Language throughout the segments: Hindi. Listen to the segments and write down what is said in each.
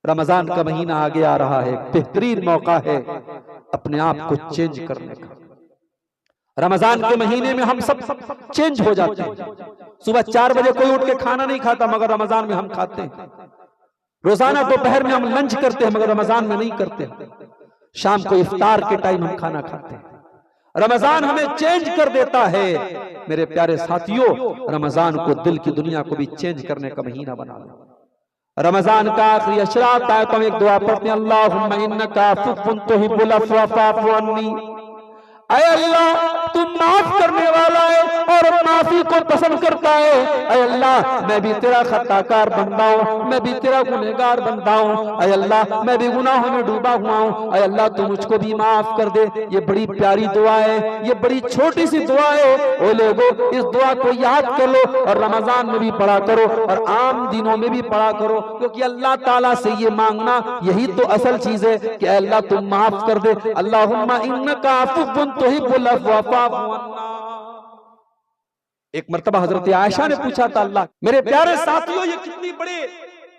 रमजान का महीना आगे आ रहा है, बेहतरीन मौका है अपने आप को चेंज करने का। रमजान के महीने में हम सब चेंज हो जाते हैं। सुबह 4 बजे कोई उठ के खाना नहीं खाता, मगर रमजान में हम खाते हैं। रोजाना दोपहर में हम लंच करते हैं, मगर रमजान में नहीं करते। शाम को इफ्तार के टाइम हम खाना खाते हैं। रमजान हमें चेंज कर देता है। मेरे प्यारे साथियों, रमजान को दिल की दुनिया को भी चेंज करने का महीना बना लो। रमजान का आखिरी अशरा आता है तो हम एक दुआ पढ़ते हैं, अल्लाहुम्मा इन्नका अफ़्वुन तुहिब्बुल अफ़्व फ़अफ़ु अन्नी। ऐ अल्लाह, तुम माफ करने वाला है और माफी को पसंद करता है। ऐ अल्लाह, मैं भी तेरा खताकार बंदा हूँ, मैं भी तेरा गुनहगार बंदा हूँ। ऐ अल्लाह, मैं भी गुनाहों में डूबा हुआ हूँ। ऐ अल्लाह, तू मुझको भी माफ कर दे। ये बड़ी प्यारी दुआ है, ये बड़ी छोटी सी दुआ है। ओ लोगों, इस दुआ को याद कर लो और रमजान में भी पढ़ा करो और आम दिनों में भी पढ़ा करो, क्योंकि अल्लाह ताला से ये मांगना यही तो असल चीज है कि अल्लाह तुम माफ कर दे। अल्लाहुम्मा इन्नका अफ़्वुन तुहिब्बुल अफ़्व फ़अफ़ु अन्ना। एक मर्तबा हजरत आयशा ने पूछा था, अल्लाह, मेरे प्यारे साथियों, ये कितनी बड़ी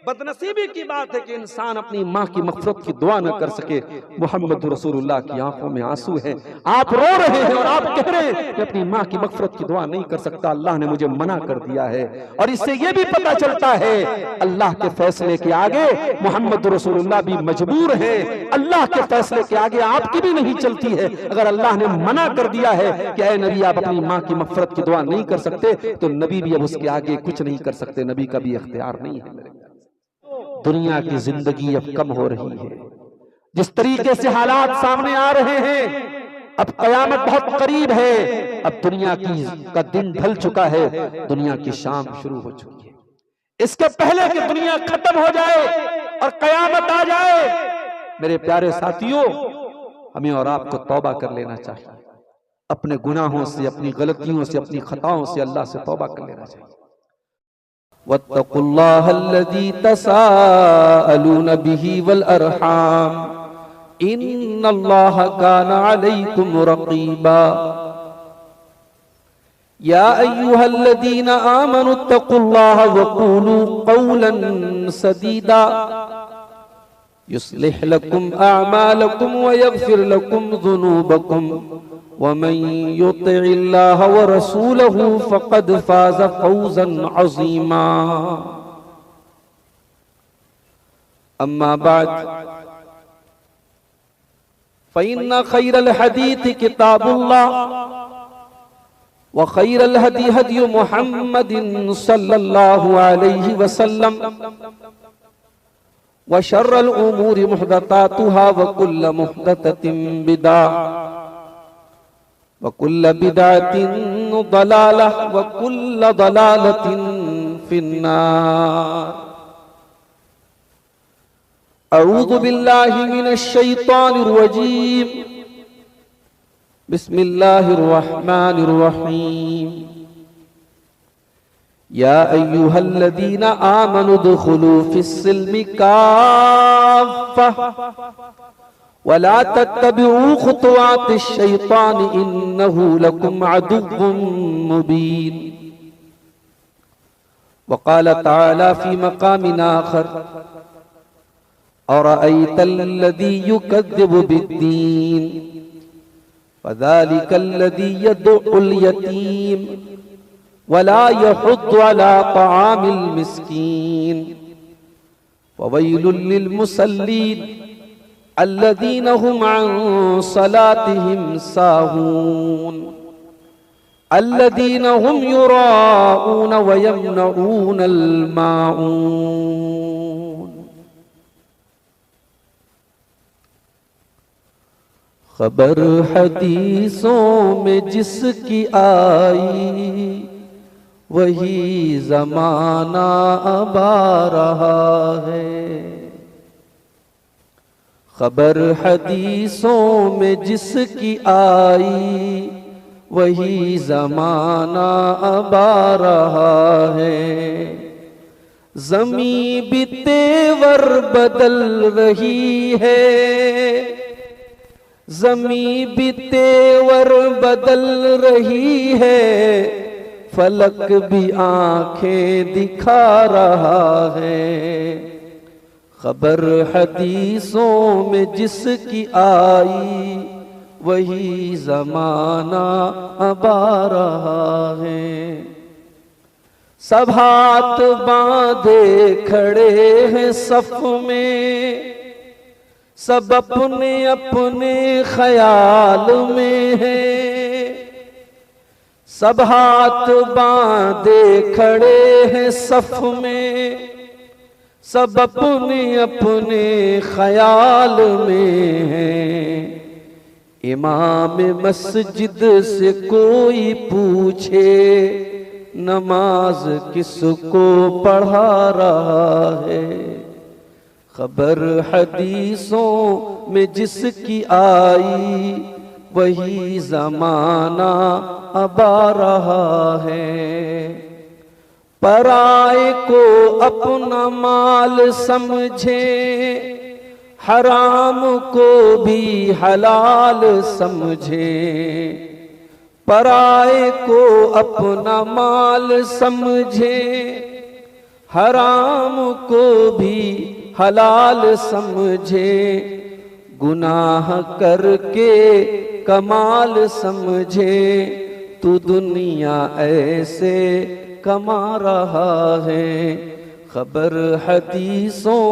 बदनसीबी की बात है कि इंसान अपनी माँ की मग़फ़िरत की दुआ न कर सके। मोहम्मद रसूलुल्लाह की आंखों में आंसू है, आप रो रहे हैं और आप कह रहे हैं कि अपनी माँ की मग़फ़िरत की दुआ नहीं कर सकता, अल्लाह ने मुझे मना कर दिया है। और इससे यह भी पता चलता है अल्लाह के फैसले के आगे मोहम्मद रसूलुल्लाह भी मजबूर है। अल्लाह के फैसले के आगे आपकी भी नहीं चलती है। अगर अल्लाह ने मना कर दिया है कि ऐ नबी, आप अपनी माँ की मग़फ़िरत की दुआ नहीं कर सकते, तो नबी भी अब उसके आगे कुछ नहीं कर सकते। नबी का भी इख्तियार नहीं है। दुनिया की जिंदगी अब कम हो रही है। जिस तरीके से हालात सामने आ रहे हैं, अब कयामत बहुत करीब है। अब दुनिया का दिन ढल चुका है, दुनिया की शाम शुरू हो चुकी है। इसके पहले कि दुनिया खत्म हो जाए और कयामत आ जाए, मेरे प्यारे साथियों, हमें और आपको तौबा कर लेना चाहिए। अपने गुनाहों से, अपनी गलतियों से, अपनी खताओं से अल्लाह से तौबा कर लेना चाहिए। वत्तकुल्लाह अल्लज़ी तसाअलून बिही वल अरहाम इन्नल्लाह काना अलैकुम रक़ीबा। या अय्युहल्लज़ीना आमनुत्तकुल्लाह वक़ूलू क़ौलन सदीदा युस्लिह लकुम अअमालकुम व यग़फिर लकुम ज़ुनूबकुम वमन युतिइल्लाह व रसूलहु फ़क़द फ़ाज़ फ़ौज़न अज़ीमा। अम्मा बाद फ़इन्न ख़ैरल हदीस किताबुल्लाह व ख़ैरल हदी हदी मुहम्मदिन सल्लल्लाहु अलैहि वसल्लम व शर्रल उमूरि मुहदसातुहा व कुल्ल मुहदसतिन बिदअह व कुल्ल बिदअतिन दलालह व कुल्ल दलालतिन फिन्नार। अऊज़ु बिल्लाहि मिनश शैतानिर रजीम। बिस्मिल्लाहिर रहमानिर रहीम। या अय्युहल्लज़ीना आमनु दुखुलू फिस्सिल्मि काफ़्फ़ा वला तत्तबिऊ खुतवातिश शैतान इन्नहु लकुम अदुव्वुम मुबीन। वक़ाल तआला फ़ी मक़ामिन आख़र अरअयतल्लज़ी युकज़्ज़िबु बिद्दीन फ़ज़ालिकल्लज़ी यदउल यतीम वला यहुद्दु अला तआमिल मिस्कीन फ़वैलुल लिल मुसल्लीन अल्लज़ीना हुम अन सलातिहिम साहून अल्लज़ीना हुम युराऊन व यमनऊनल माऊन। खबर हदीसों में जिसकी आई वही ज़माना अब आ रहा है। खबर हदीसों में जिसकी आई वही ज़माना अब आ रहा है। ज़मीं भी तेवर बदल रही है, ज़मीं भी तेवर बदल रही है, फलक भी आंखें दिखा रहा है। खबर हदीसों में जिसकी आई वही जमाना अब आ रहा है। सब हाथ बांधे खड़े हैं सफ में, सब अपने अपने ख्याल में है। सब हाथ बांधे खड़े हैं सफ में, सब अपने अपने ख्याल में है। इमाम मस्जिद से कोई पूछे नमाज किसको पढ़ा रहा है। खबर हदीसों में जिसकी आई वही जमाना अब आ रहा है। पराए को अपना माल समझे, हराम को भी हलाल समझे। पराए को अपना माल समझे, हराम को भी हलाल समझे। गुनाह करके कमाल समझे, तू दुनिया ऐसे कमा रहा है। खबर हदीसों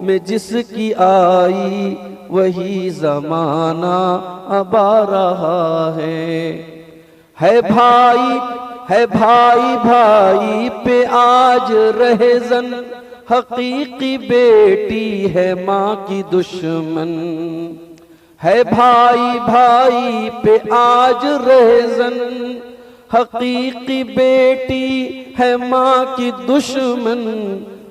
में जिसकी आई वही जमाना अब आ रहा है भाई भाई पे आज रहज़न, हकीकी बेटी है माँ की दुश्मन। है भाई भाई पे आज रहज़न, हकीकी बेटी है माँ की दुश्मन।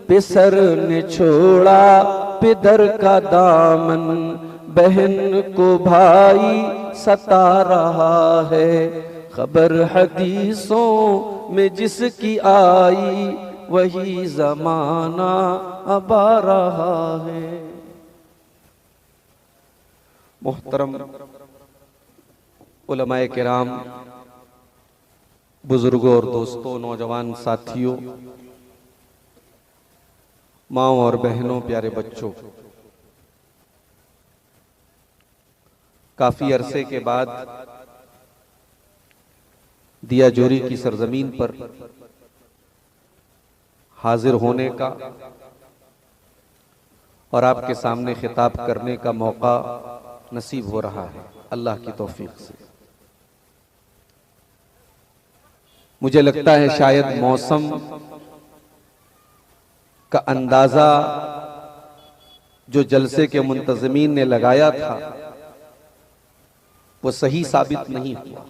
पिसर ने छोड़ा पिदर का दामन, बहन को भाई सता रहा है। खबर हदीसों में जिसकी आई वही जमाना अब आ रहा है। मुहतरम उलमाए किराम, बुजुर्गों और दोस्तों, नौजवान साथियों, माँओं और बहनों, प्यारे बच्चों, काफी अरसे के बाद दिया जोरी की सरजमीन पर हाजिर होने का और आपके सामने खिताब करने का मौका नसीब हो रहा है अल्लाह की तौफीक से। मुझे लगता है शायद मौसम का अंदाजा जो जलसे के मुंतज़मीन ने लगाया था वो सही साबित नहीं हुआ।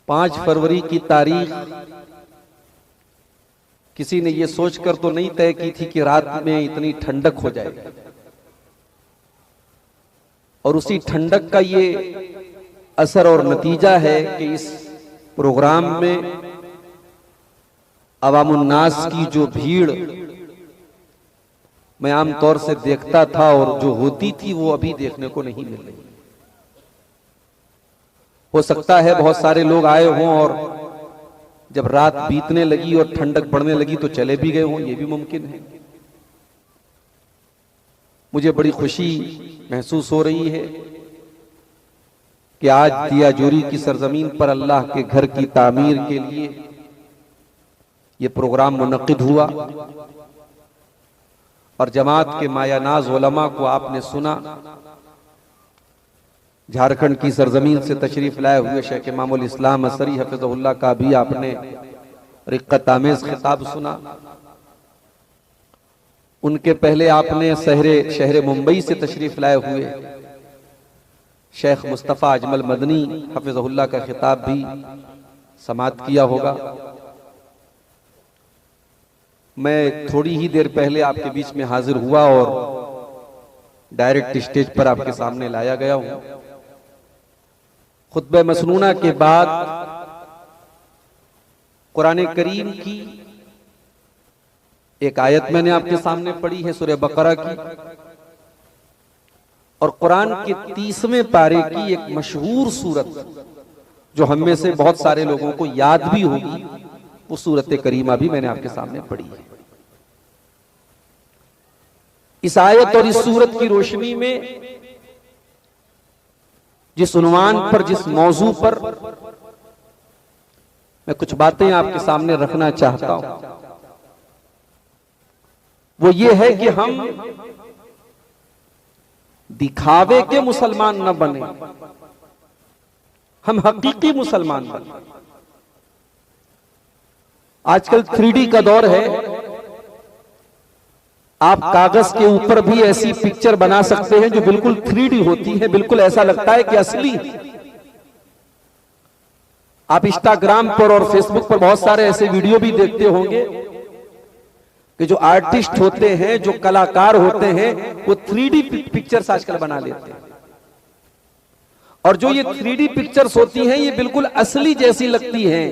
5 फरवरी की तारीख किसी ने ये सोचकर तो नहीं तय की थी कि रात में इतनी ठंडक हो जाएगी, और उसी ठंडक का ये असर और नतीजा है कि इस प्रोग्राम में अवामुन्नास की जो भीड़ मैं आमतौर से देखता था और जो होती थी वो अभी देखने को नहीं मिल रही। हो सकता है बहुत सारे लोग आए हों और जब रात बीतने लगी और ठंडक बढ़ने लगी तो चले भी गए हों, ये भी मुमकिन है। मुझे बड़ी खुशी महसूस हो रही है कि आज दिया जोरी की सरजमीन पर अल्लाह के घर की तामीर के लिए ये प्रोग्राम मुनक्किद हुआ और जमात के मायानाज उलमा को आपने सुना। झारखंड की सरजमीन से तशरीफ लाए हुए शेख इमामुल इस्लाम असरी हफिज़हुल्लाह का भी आपने रिक्कत आमेज खिताब सुना। उनके पहले आपने शहर मुंबई से तशरीफ लाए हुए शेख मुस्तफ़ा अजमल मदनी हफिज़हुल्लाह का खिताब भी समाअत किया होगा। मैं थोड़ी ही देर पहले आपके बीच में हाजिर हुआ और डायरेक्ट स्टेज पर आपके सामने लाया गया हूं। खुतबे मसनूना के बाद कुरान करीम की एक आयत मैंने आपके सामने पढ़ी है सूरह बकरा की, और कुरान के 30वें पारे की एक मशहूर सूरत जो हम में से बहुत सारे लोगों को याद भी होगी, वो सूरत करीमा भी मैंने आपके सामने पढ़ी है। इस आयत और इस सूरत की रोशनी में जिस उन्वान पर, जिस मौजू पर मैं कुछ बातें आपके सामने रखना चाहता हूं, वो ये है कि हम दिखावे के मुसलमान न बने, हम हकीकी मुसलमान बने। आजकल 3D का दौर है, आप कागज के ऊपर भी ऐसी पिक्चर बना सकते हैं जो बिल्कुल 3D होती है, बिल्कुल ऐसा लगता है कि असली। आप इंस्टाग्राम पर और फेसबुक पर बहुत सारे ऐसे वीडियो भी देखते होंगे कि जो आर्टिस्ट होते हैं, जो कलाकार होते हैं, वो 3D पिक्चर्स आजकल बना लेते हैं। और जो ये 3D पिक्चर्स होती हैं, ये बिल्कुल असली जैसी लगती हैं।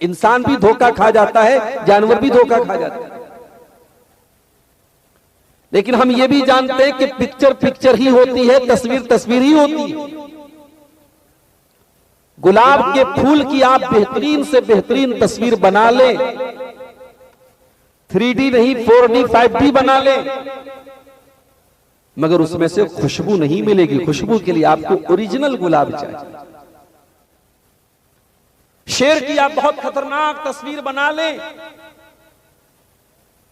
इंसान भी धोखा खा जाता है, जानवर भी धोखा खा जाता है। लेकिन हम ये भी जानते हैं कि पिक्चर पिक्चर ही होती है, तस्वीर तस्वीर ही होती है। गुलाब के फूल की आप बेहतरीन से बेहतरीन तस्वीर बना लें, 3D नहीं 4D 5D बना लें, मगर उसमें से खुशबू नहीं मिलेगी। खुशबू के लिए आपको ओरिजिनल गुलाब चाहिए। शेर की आप बहुत खतरनाक तस्वीर बना लें,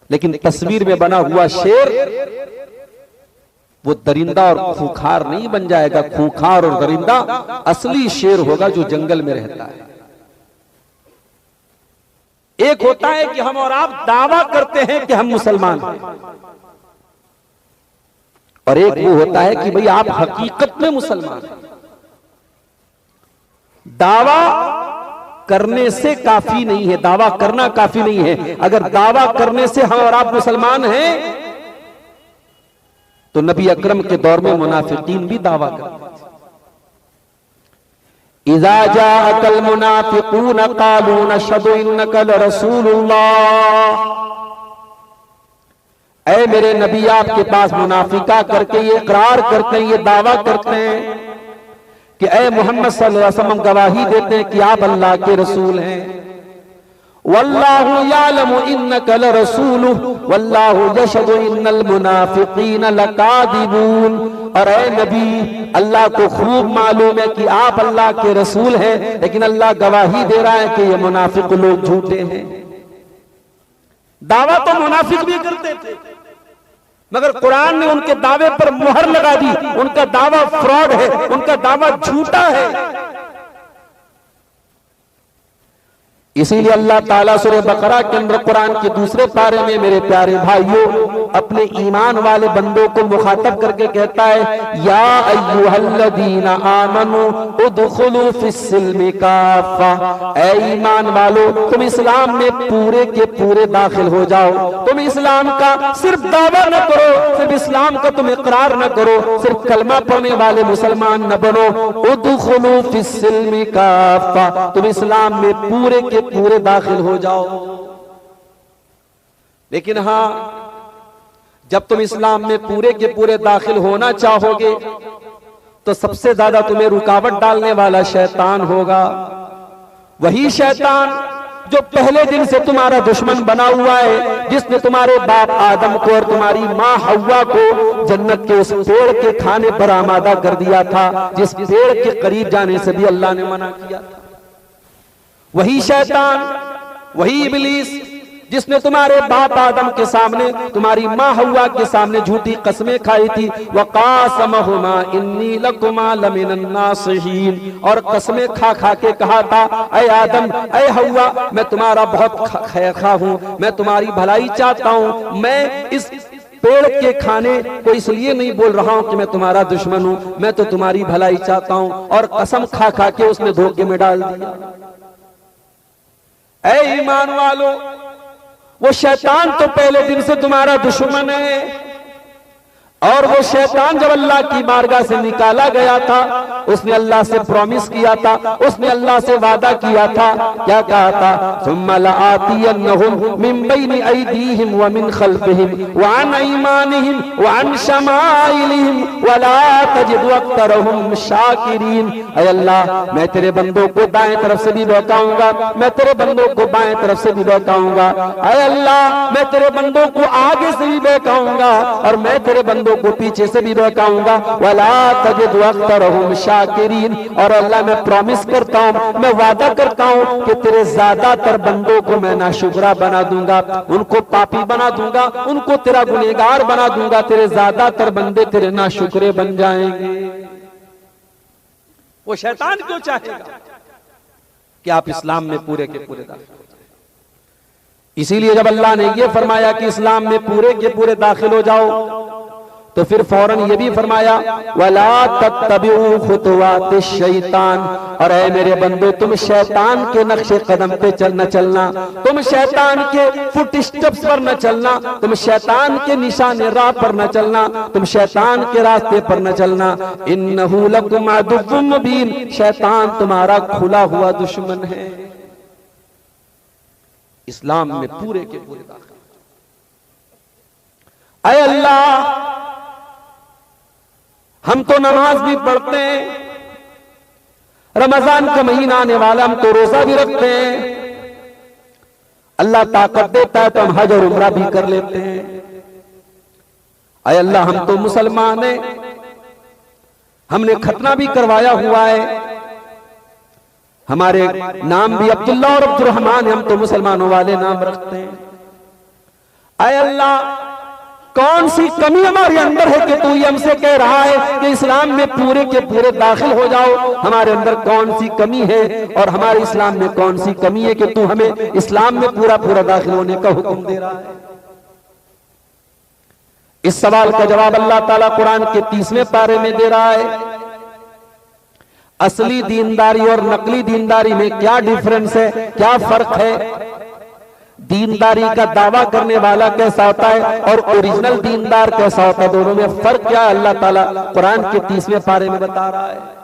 लेकिन तस्वीर में बना हुआ शेर वो दरिंदा और खूंखार नहीं बन जाएगा। खूंखार और दरिंदा असली शेर होगा जो जंगल में रहता है। एक होता है कि हम और आप दावा करते हैं कि हम मुसलमान हैं, और एक वो होता है कि भाई आप हकीकत में मुसलमान हैं। दावा करने से काफी नहीं है, दावा करना काफी नहीं है। अगर दावा करने से हम और आप मुसलमान हैं, तो नबी अकरम के दौर में मुनाफिकीन भी दावा करते थे। इज़ा जाअकल मुनाफिकून क़ालू नशहदु इन्नका लरसूलुल्लाह। ऐ मेरे नबी, आपके पास मुनाफिका करके ये इकरार करते हैं, ये दावा करते हैं कि ऐ मोहम्मद सल्लल्लाहु अलैहि वसल्लम गवाही देते हैं कि आप अल्लाह के रसूल हैं। वल्लाहु यालमु इन्नका लरसूलुहु वल्लाहु यशहदु इन्नल मुनाफिकीन लकादिबून। और ऐ नबी, अल्लाह को खूब मालूम है कि आप अल्लाह के रसूल हैं, लेकिन अल्लाह गवाही दे रहा है कि ये मुनाफिक लोग झूठे हैं। दावा तो मुनाफिक भी करते थे, मगर कुरान ने उनके दावे पर मुहर लगा दी। उनका दावा फ्रॉड है, उनका दावा झूठा है। इसीलिए अल्लाह ताला सूरह बकरा के अंदर कुरान के दूसरे पारे में मेरे प्यारे भाइयों अपने ईमान वाले बंदों को मुखातब करके कहता है, या अय्युहल्लज़ीना आमनू उदखुलू फिस्सिल्मि काफ़ा। ऐ ईमान वालो, तुम इस्लाम में पूरे के पूरे दाखिल हो जाओ। तुम इस्लाम का सिर्फ दावा न करो, सिर्फ इस्लाम का तुम इकरार न करो, सिर्फ कलमा पढ़ने वाले मुसलमान न बनो। उदखुलू फिस्सिल्मि काफ़ा, तुम इस्लाम में पूरे के पूरे दाखिल हो जाओ। लेकिन हां, जब तुम इस्लाम में पूरे के पूरे दाखिल होना चाहोगे, तो सबसे ज्यादा तुम्हें रुकावट डालने वाला शैतान होगा। वही शैतान जो पहले दिन से तुम्हारा दुश्मन बना हुआ है, जिसने तुम्हारे बाप आदम को और तुम्हारी माँ हव्वा को जन्नत के उस पेड़ के खाने पर आमादा कर दिया था, जिस पेड़ के करीब जाने से भी अल्लाह ने मना किया था। वही शैतान, वही इब्लीस जिसने तुम्हारे बाप आदम के सामने, तुम्हारी माँ हव्वा के सामने झूठी कसमें खाई थी। वक़ासमहुमा इन्नी लकुमा लमिनन नासिहीन, और कसमें खा खा के कहा था, ऐ आदम, ऐ हव्वा, मैं तुम्हारा बहुत खैखा हूं, मैं तुम्हारी भलाई चाहता हूं। मैं इस पेड़ के खाने को इसलिए नहीं बोल रहा हूं कि मैं तुम्हारा दुश्मन हूं, मैं तो तुम्हारी भलाई चाहता हूं। और कसम खा खा के उसने धोखे में डाल दिया। ऐ ईमान वालो, वो शैतान तो पहले दिन से तुम्हारा दुश्मन है। और वो शैतान जब अल्लाह की बारगाह से निकाला गया था, उसने अल्लाह से प्रॉमिस किया था, उसने अल्लाह से वादा किया था, क्या कहा था? सुम्मा लआतियन्नहुम मिन बैनि अयदीहिम व मिन खल्फिहिम व अन अयमानिहिम व अन शमाइलिहिम व ला तजिदु अक्तरहुम शाकिरीन। ऐ अल्लाह, मैं तेरे बंदों को दाएं तरफ से भी बहकाऊंगा, मैं तेरे बंदों को बाएं तरफ से भी बहकाऊंगा। ऐ अल्लाह, मैं तेरे बंदों को आगे से भी बहकाऊंगा और मैं तेरे बंदों को पीछे से भी बहकाऊंगा। वला तजिदु अक्तरहुम शाकिरीन। और अल्लाह, मैं प्रॉमिस करता हूं, मैं वादा करता हूं कि तेरे ज्यादातर बंदों को मैं नाशुक्रा बना दूंगा, उनको पापी बना दूंगा, उनको तेरा गुनहगार बना दूंगा। तेरे ज्यादातर बंदे तेरे नाशुक्रे बन जाएंगे। वो शैतान क्यों चाहेगा कि आप इस्लाम में पूरे के पूरे दाखिल हो जाए? इसीलिए जब अल्लाह ने यह फरमाया कि इस्लाम में पूरे के पूरे दाखिल हो जाओ, तो फिर फौरन ये भी फरमाया वला तत्तबिउ खुतवातिश शैतान। और ऐ मेरे बंदो, तुम शैतान के नक्शे कदम पे न चलना, तुम शैतान के फुट स्टेप्स पर न चलना, तुम शैतान के निशाने राह पर न चलना, तुम शैतान के रास्ते पर न चलना। इन्नहु लकुम अदुव्वुम मुबीन। शैतान तुम्हारा खुला हुआ दुश्मन है। इस्लाम में पूरे के पूरे दाखिल। ऐ अल्लाह, हम तो नमाज भी पढ़ते हैं, रमजान का महीना आने वाला, हम तो रोजा भी रखते हैं, अल्लाह ताकत देता है तो हम हज और उम्रा भी कर लेते हैं। ऐ अल्लाह, हम तो मुसलमान हैं, हमने खतना भी करवाया हुआ है, हमारे नाम भी अब्दुल्ला और अब्दुर्रहमान है, हम तो मुसलमानों वाले नाम रखते हैं। ऐ अल्लाह, कौन सी कमी हमारे अंदर है कि तू ये हमसे कह रहा है कि इस्लाम में पूरे के पूरे दाखिल हो जाओ? हमारे अंदर कौन सी कमी है और हमारे इस्लाम में कौन सी कमी है कि तू हमें इस्लाम में पूरा पूरा दाखिल होने का हुक्म दे रहा है? इस सवाल का जवाब अल्लाह ताला कुरान के 30वें पारे में दे रहा है। असली दीनदारी और नकली दीनदारी में क्या डिफरेंस है, क्या फर्क है? दीनदारी का दावा करने वाला कैसा होता है और ओरिजिनल दीनदार कैसा होता है, दोनों में फर्क क्या है? अल्लाह ताला कुरान के 30वें पारे में बता रहा है।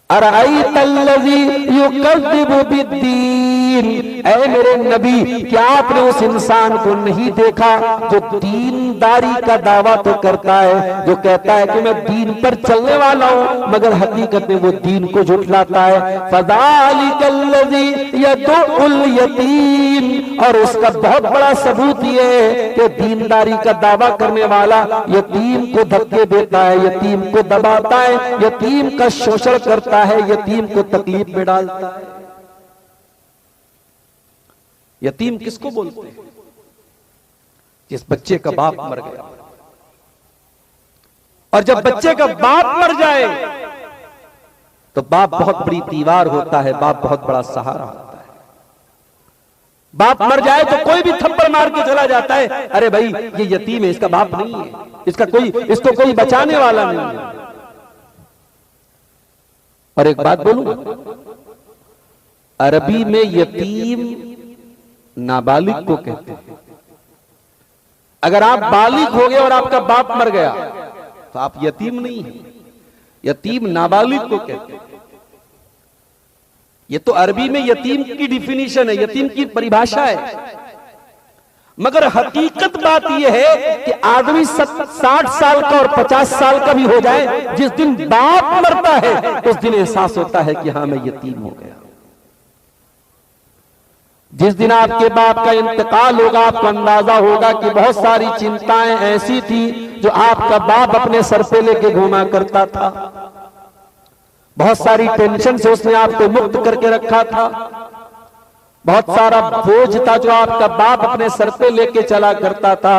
अरअयतल्लज़ी युकज़्ज़िबु बिद्दीन। ऐ मेरे नबी, क्या आपने उस इंसान को नहीं देखा जो दीनदारी का दावा तो करता है, जो कहता है कि मैं दीन पर चलने वाला हूं, मगर हकीकत में वो दीन को झुठलाता है। फ़ज़ालिकल्लज़ी यदउल यतीम। और उसका बहुत बड़ा सबूत ये है कि दीनदारी का दावा करने वाला यतीम को धक्के देता है, यतीम को दबाता है, यतीम का शोषण करता है, यतीम को तकलीफ में डालता है। यतीम किसको बोलते हैं? जिस बच्चे का बाप मर गया। और जब बच्चे का बाप मर जाए तो बाप बहुत बड़ी दीवार होता है, बाप बहुत बड़ा सहारा होता है। बाप मर जाए तो कोई भी थप्पड़ मार के चला जाता है, अरे भाई ये यतीम है, इसका बाप नहीं है, इसको कोई बचाने वाला नहीं है। और एक बात बोलूं, अरबी में यतीम नाबालिग को कहते हैं। अगर आप बालिग हो गए और आपका बाप मर गया तो आप यतीम नहीं है, यतीम नाबालिग को कहते हैं। ये तो अरबी में यतीम की डिफिनीशन है, यतीम की परिभाषा है। मगर हकीकत बात यह है कि आदमी 60 साल का और 50 साल का भी हो जाए, जिस दिन बाप मरता है उस दिन एहसास होता है कि हाँ मैं यतीम हो गया। जिस दिन आपके बाप का इंतकाल होगा, आपको अंदाजा होगा कि बहुत सारी चिंताएं ऐसी थी जो आपका बाप अपने सर पे लेके घूमा करता था, बहुत सारी टेंशन से उसने आपको मुक्त करके रखा था, बहुत सारा बोझ था जो आपका बाप अपने सर पे लेके चला करता था।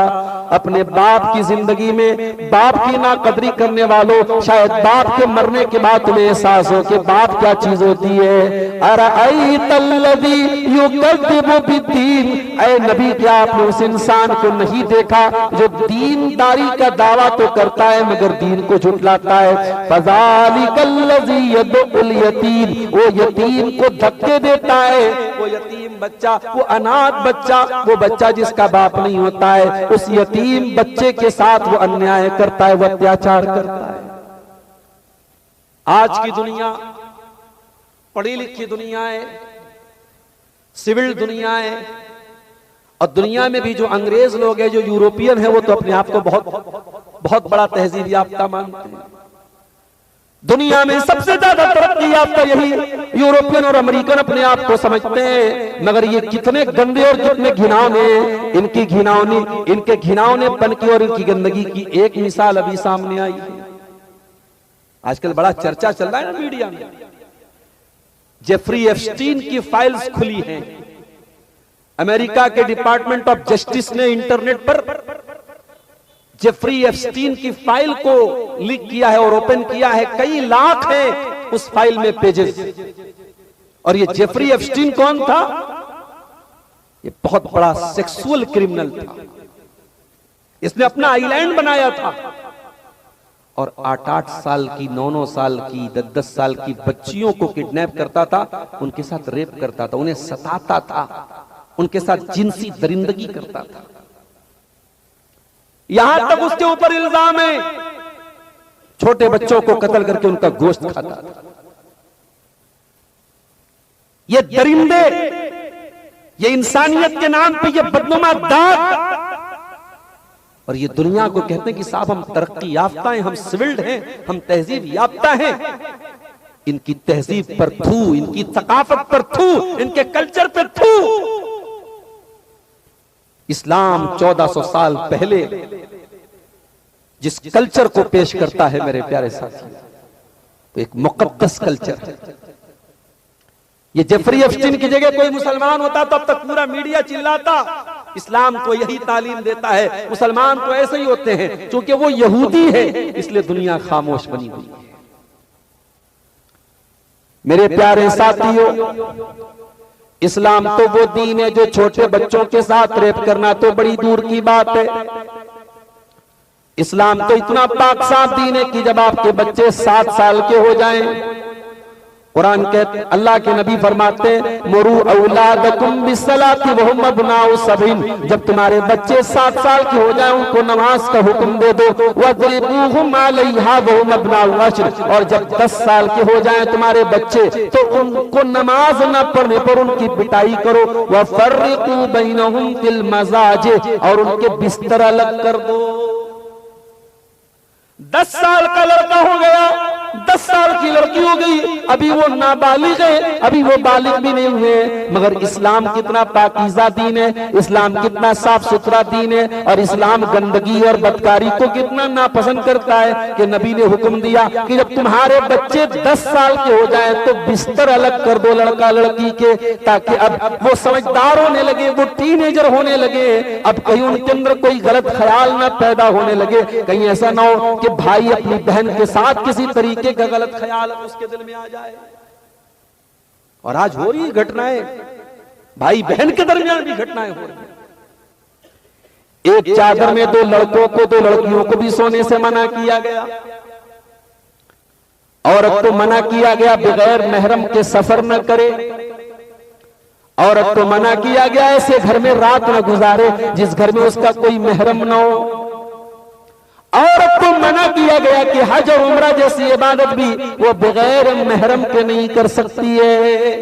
अपने बाप की जिंदगी में बाप की नाकदरी करने वालों, शायद बाप के मरने के बाद तुम्हें एहसास हो कि बाप क्या चीज होती है। अरअयतल्लज़ी युकज़्ज़िबु बिद्दीन। ऐ नबी, क्या आपने उस इंसान को नहीं देखा जो दीनदारी का दावा तो करता है मगर दीन को झुठलाता है। फ़ज़ालिकल्लज़ी यदउल यतीम। वो यतीम को धक्के देता है, वो यतीम बच्चा, वो अनाथ बच्चा, वो बच्चा जिसका बाप नहीं होता है, उस यतीम बच्चे के साथ वो अन्याय करता है, वो अत्याचार करता है। आज की दुनिया पढ़ी लिखी दुनिया है, सिविल दुनिया है, और दुनिया में भी जो अंग्रेज लोग हैं, जो यूरोपियन है, वो तो अपने आप को बहुत बड़ा तहजीब याफ्ता मानते हैं। दुनिया में सबसे ज्यादा तरक्की याफ्ता यही यूरोपियन और अमेरिकन अपने आप को समझते हैं, मगर ये कितने गंदे और कितने घिनौने, इनके घिनौनेपन की और इनकी गंदगी की एक मिसाल अभी सामने आई है। आजकल बड़ा चर्चा चल रहा है ना मीडिया में, जेफरी एप्स्टीन की फाइल्स खुली हैं। अमेरिका के डिपार्टमेंट ऑफ जस्टिस ने इंटरनेट पर जेफरी एप्स्टीन की फाइल को लीक किया है और ओपन किया है। कई लाख हैं उस फाइल में पेजेस। और ये जेफरी एप्स्टीन कौन था? ये बहुत बड़ा सेक्सुअल क्रिमिनल था। इसने अपना आइलैंड बनाया था और 8-8 साल की, 9-9 साल की, 10-10 साल की बच्चियों को किडनैप करता था, उनके साथ रेप करता था, उन्हें सताता था, उनके साथ जिनसी दरिंदगी करता था। यहां तक उसके ऊपर इल्जाम है छोटे बच्चों को कत्ल करके उनका गोश्त खाता था। ये दरिंदे, ये इंसानियत के नाम पे ये बदनुमा दाग, और ये दुनिया को कहते हैं कि साहब हम तरक्की याफ्ता हैं, हम सिविल्ड हैं, हम तहजीब याफ्ता हैं। इनकी तहजीब पर थू, इनकी सकाफत पर थू, इनके कल्चर पर थू। इस्लाम 1400 साल पहले जिस कल्चर को पेश करता है मेरे प्यारे साथी, तो एक मुकद्दस कल्चर है। ये जेफरी एप्स्टीन की जगह कोई मुसलमान होता तो अब तक पूरा मीडिया चिल्लाता। इस्लाम तो यही तालीम देता है, मुसलमान तो ऐसे ही होते हैं, क्योंकि वो यहूदी है इसलिए दुनिया खामोश बनी हुई है। मेरे प्यारे साथियों, इस्लाम तो वो दीन है जो छोटे बच्चों के साथ रेप करना तो बड़ी दूर की बात है। इस्लाम तो इतना पाक साफ दीन है कि जब आपके बच्चे 7 साल के हो जाएं, कुरान कहते, अल्लाह के नबी फरमाते मुरू औलादकुम बिस्सलाति वहुम अब्नाउ सबिन, जब तुम्हारे बच्चे 7 साल के हो जाएं उनको नमाज का हुक्म दे दो। वज़रिबूहुम अलैहा वहुम अब्नाउ अश्र, और जब 10 साल के हो जाएं तुम्हारे बच्चे तो उनको नमाज न पढ़ने पर उनकी पिटाई करो। वफ़र्रिकू बैनहुम फिल मज़ाजिह, और उनके बिस्तर अलग कर दो। 10 साल का लड़का हो गया, 10 साल की लड़की हो गई, अभी वो नाबालिग है, अभी वो बालिग भी नहीं हुए, मगर इस्लाम कितना पाकीज़ा दीन है, इस्लाम कितना साफ सुथरा दीन है, और इस्लाम गंदगी और बदकारी को कितना नापसंद करता है कि नबी ने हुक्म दिया कि जब तुम्हारे बच्चे 10 साल के हो जाए तो बिस्तर अलग कर दो लड़का लड़की के, ताकि अब वो समझदार होने लगे, वो टीनेजर होने लगे, अब कहीं उनके अंदर कोई गलत ख्याल ना पैदा होने लगे, कहीं ऐसा ना हो कि भाई अपनी बहन के साथ किसी तरीके का गलत ख्याल उसके दिल में आ जाए। और आज हो रही घटनाएं, भाई बहन के दरमियान भी घटनाएं हो रही। एक चादर में 2 लड़कों को, 2 लड़कियों को भी सोने से मना किया गया। औरत को मना किया गया बगैर महरम के सफर न करे। औरत को मना किया गया ऐसे घर में रात न गुजारे जिस घर में उसका कोई महरम न हो। औरत को मना किया गया कि हज और उम्रा जैसी इबादत भी वो बगैर महरम के नहीं कर सकती है।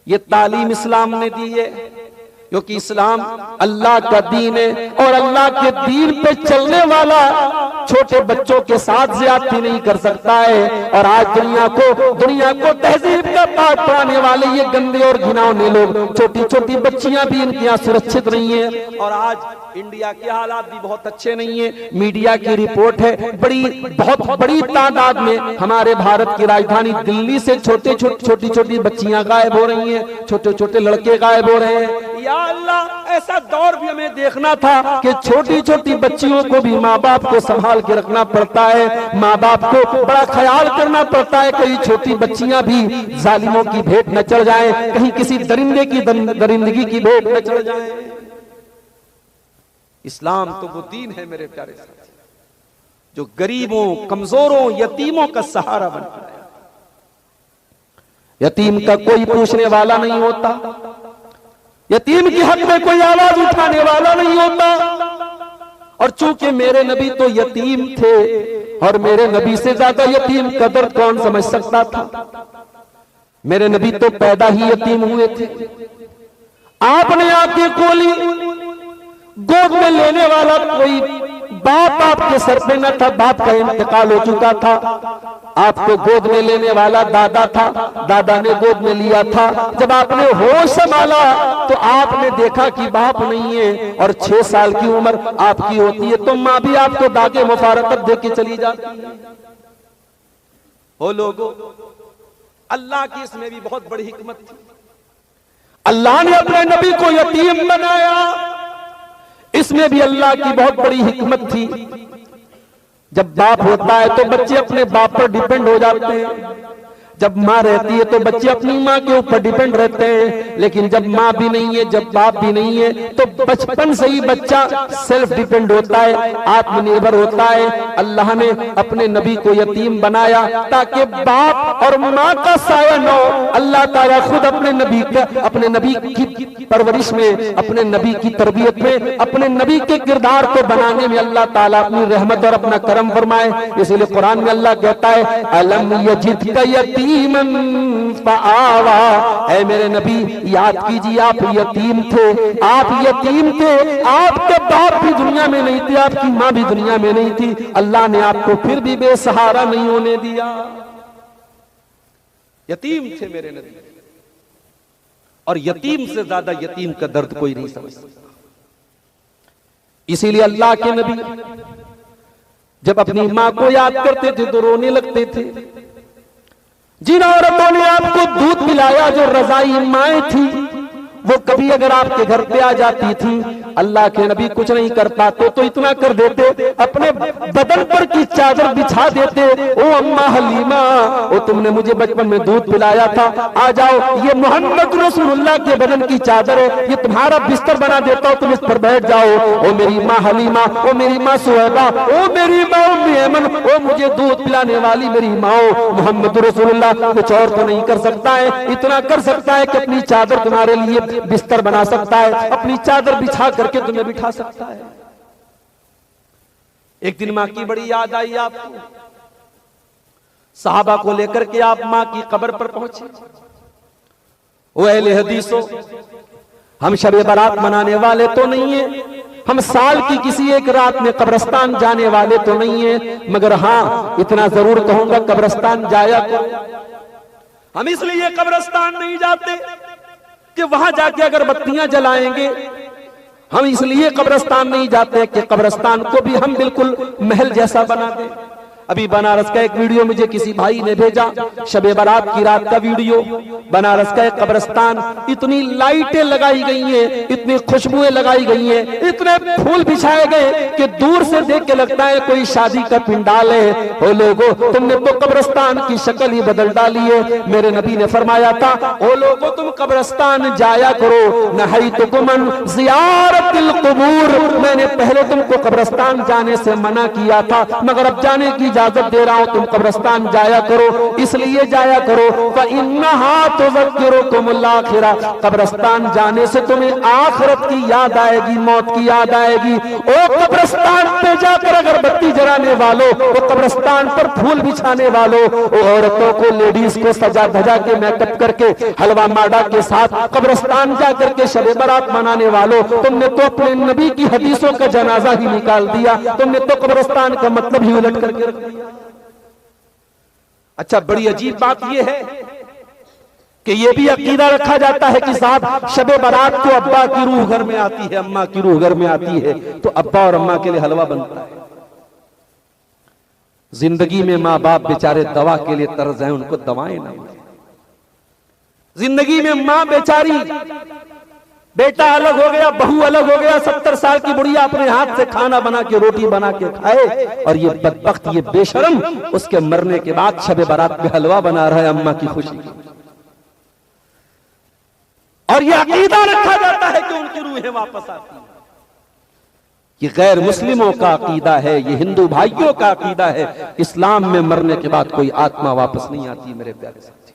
ये तालीम इस्लाम ने दी है, क्योंकि इस्लाम अल्लाह का दीन है और अल्लाह के दीन पे चलने वाला छोटे बच्चों के साथ ज्यादती नहीं कर सकता है। और आज दुनिया को तहजीब का पाठ पढ़ाने वाले ये गंदे और घिनौने लोग, छोटी छोटी बच्चियां भी इनके यहाँ सुरक्षित नहीं है। और आज इंडिया के हालात भी बहुत अच्छे नहीं है। मीडिया की रिपोर्ट है बहुत बड़ी तादाद में हमारे भारत की राजधानी दिल्ली से छोटी छोटी बच्चियां गायब हो रही हैं, छोटे छोटे लड़के गायब हो रहे हैं। या अल्लाह, ऐसा दौर भी हमें देखना था कि छोटी छोटी बच्चियों को भी माँ बाप को संभाल के रखना पड़ता है, माँ बाप को बड़ा ख्याल करना पड़ता है। कहीं छोटी बच्चियां भी जालिमों की भेंट न चढ़ जाए, कहीं किसी दरिंदे की दरिंदगी की भेंट न चढ़ जाए। इस्लाम तो वो दीन है मेरे प्यारे साथी, जो गरीबों, कमजोरों, यतीमों का सहारा बनता है। यतीम का कोई पूछने वाला नहीं होता, यतीम के हक में कोई आवाज उठाने वाला नहीं होता। और चूंकि मेरे नबी तो यतीम थे और मेरे नबी से ज्यादा यतीम का दर्द कौन समझ सकता था। मेरे नबी तो पैदा ही यतीम हुए थे। आपने आंखें खोली, गोद में लेने वाला कोई बाप आपके सर पे न था, बाप का इंतकाल हो चुका था। आपको गोद में लेने वाला दादा था, दादा ने गोद में लिया था। जब आपने होश संभाला तो आपने देखा कि बाप नहीं है और 6 साल की उम्र आपकी होती है तो माँ भी आपको दागे मुबारकत दे के चली जाती है। ओ लोगों, अल्लाह की इसमें भी बहुत बड़ी हिकमत थी। अल्लाह ने अपने नबी को यतीम बनाया, इसमें भी अल्लाह की बहुत बड़ी हिकमत थी। जब बाप होता है तो बच्चे अपने बाप पर डिपेंड हो जाते हैं, जब माँ रहती है तो बच्चे अपनी माँ के ऊपर डिपेंड रहते हैं। लेकिन जब माँ भी नहीं है, जब बाप भी नहीं है, तो बचपन से ही बच्चा सेल्फ डिपेंड होता है, आत्मनिर्भर होता है। अल्लाह ने अपने नबी को यतीम बनाया ताकि बाप और माँ का साया न हो। अल्लाह ताला खुद अपने नबी की परवरिश में, अपने नबी की तरबियत में, अपने नबी के किरदार को बनाने में अल्लाह ताला अपनी रहमत और अपना करम फरमाए। इसीलिए कुरान में अल्लाह कहता है, अलम यजिदका यतीमन फआवा। ऐ मेरे नबी, याद कीजिए आप यतीम थे, आप यतीम थे, आपके बाप भी दुनिया में नहीं थे, आपकी माँ भी दुनिया में नहीं थी। अल्लाह ने आपको फिर भी बेसहारा नहीं होने दिया। यतीम थे मेरे नबी, और यतीम से ज्यादा यतीम का दर्द कोई नहीं समझ सकता। इसीलिए अल्लाह के नबी जब अपनी माँ को याद करते थे तो रोने लगते थे। जिन औरतों ने आपको दूध पिलाया, जो रजाई माएं थी, वो कभी अगर आपके घर पे आ जाती थी, अल्लाह के नबी कुछ नहीं कर पाते तो इतना कर देते, अपने बदन पर की चादर बिछा देते। ओ अम्मा हलीमा, ओ तुमने मुझे बचपन में दूध पिलाया था, आ जाओ, ये मोहम्मद रसूलुल्लाह के बदन की चादर है, ये तुम्हारा बिस्तर बना देता हूं, तुम इस पर बैठ जाओ। ओ मेरी माँ हलीमा, ओ मेरी माँ सुहैबा, ओ मेरी माँ उम्मे ऐमन, ओ मुझे दूध पिलाने वाली मेरी माँ, मोहम्मद रसूलुल्लाह कुछ और तो नहीं कर सकता है, इतना कर सकता है कि अपनी चादर तुम्हारे लिए बिस्तर बना सकता है, अपनी चादर बिछा करके तुम्हें बिठा सकता है। एक दिन मां की बड़ी याद आई आपको, सहाबा को लेकर के आप मां की कब्र पर पहुंचे। ओ अहले हदीसो, हम शब बारात मनाने वाले तो नहीं है, हम साल की किसी एक रात में कब्रिस्तान जाने वाले तो नहीं है, मगर हां इतना जरूर कहूंगा, कब्रिस्तान जाया करो। हम इसलिए कब्रिस्तान नहीं जाते कि वहां जाके अगरबत्तियां जलाएंगे, हम इसलिए कब्रिस्तान नहीं जाते कि कब्रिस्तान को भी हम बिल्कुल महल जैसा बना दें। अभी बनारस का एक वीडियो मुझे किसी भाई ने भेजा, शबे बारात की रात का वीडियो। बनारस का एक कब्रिस्तान, इतनी लाइटें लगाई गई हैं, इतनी खुशबुएं लगाई गई हैं, इतने फूल बिछाए गए कि दूर से देख के लगता है कोई शादी का पिंडाल है। ओ लोगों, तुमने तो कब्रिस्तान की शक्ल ही बदल डाली है। मेरे नबी ने फरमाया था, ओ लोगों तुम कब्रिस्तान जाया करो, नहैतुकुम ज़ियारतिल क़ुबूर, मैंने पहले तुमको कब्रिस्तान जाने से मना किया था, मगर अब जाने की इजाजत दे रहा हूं, तुम कब्रिस्तान जाया करो। इसलिए जाया करो, फ़इन्नहा तुज़क्किरुकुमुल आखिरा, कब्रिस्तान जाने से तुम्हें आखिरत की याद आएगी, मौत की याद आएगी। ओ कब्रिस्तान पे जाकर अगरबत्ती जलाने वालों, ओ कब्रिस्तान पर फूल बिछाने वालों, ओ औरतों को, लेडीज को सजा धजा के मेकअप करके हलवा माडा के साथ कब्रिस्तान जाकर के शबे बारात मनाने वालों, तुमने तो अपने नबी की हदीसों का जनाजा ही निकाल दिया, तुमने तो कब्रिस्तान का मतलब ही उलट करके रख दिया। अच्छा, बड़ी अजीब बात यह है कि यह भी अकीदा रखा जाता है कि साहब शबे बारात को अब्बा की रूह घर में आती है, अम्मा की रूह घर में आती है, तो अब्बा और अम्मा के लिए हलवा बनता है। जिंदगी में माँ बाप बेचारे दवा के लिए तरस जाए, उनको दवाएं ना मिले। जिंदगी में माँ बेचारी, बेटा अलग हो गया, बहू अलग हो गया, 70 साल की बुढ़िया अपने हाथ से खाना बना के, रोटी बना के खाए, और ये बदबख्त, ये बेशरम उसके मरने के बाद शबे बारात में हलवा बना रहा है अम्मा की खुशी। और ये अकीदा रखा जाता है कि उनकी रूहें वापस आती हैं। ये गैर मुस्लिमों का अकीदा है, ये हिंदू भाइयों का अकीदा है। इस्लाम में मरने के बाद कोई आत्मा वापस नहीं आती मेरे प्यारे साथी।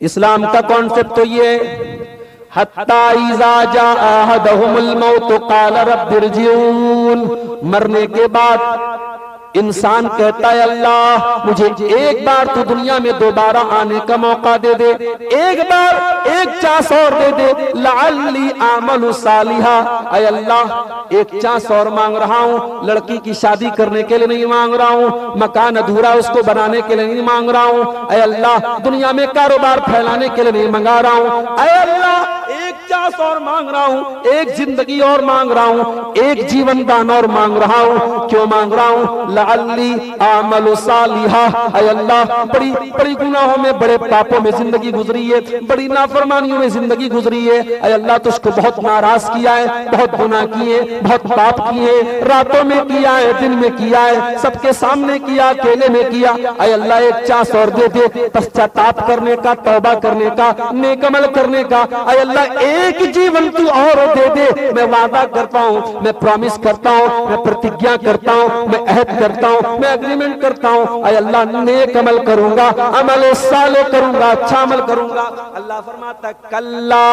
इस्लाम का कॉन्सेप्ट तो ये हत्ता इज़ा जाअ अहदहुमुल मौत क़ाल रब्बिरजिऊन, मरने के बाद इंसान कहता है अल्लाह मुझे एक बार तो दुनिया में दोबारा आने का मौका दे दे, एक बार एक चांस और दे दे, लअल्ली आमलु सालिहा। ऐ अल्लाह एक चांस और मांग रहा हूँ, लड़की की शादी करने के लिए नहीं मांग रहा हूँ, मकान अधूरा उसको बनाने के लिए नहीं मांग रहा हूँ, ऐ अल्लाह दुनिया में कारोबार फैलाने के लिए नहीं मंगा रहा हूँ, ऐ अल्लाह एक चांस और मांग रहा हूँ, एक जिंदगी और मांग रहा हूँ, एक जीवन दान और मांग रहा हूँ। क्यों मांग रहा हूँ? लअल्ली आमलु सालिहा। ऐ अल्लाह बड़ी बड़ी गुनाहों में, बड़े पापों में जिंदगी गुजरी है, बड़ी नाफरमानियों में जिंदगी गुजरी है। ऐ अल्लाह तुझको बहुत नाराज किया है, बहुत गुनाह किए, बहुत पाप किए, रातों में किया है, दिन में किया है, सबके सामने किया, अकेले में किया। ऐ अल्लाह एक चांस और दे दे, पश्चाताप करने का, तौबा करने का, नेक अमल करने का। ऐ अल्लाह एक जीवन तू और दे दे। मैं वादा करता हूँ, मैं प्रॉमिस करता हूँ, मैं प्रतिज्ञा करता हूँ, मैं अहद करता हूँ, मैं एग्रीमेंट करता हूँ, ऐ अल्लाह नेक अमल करूंगा, अमल साले करूंगा, अच्छा अमल करूंगा। अल्लाह फरमाता है कल्ला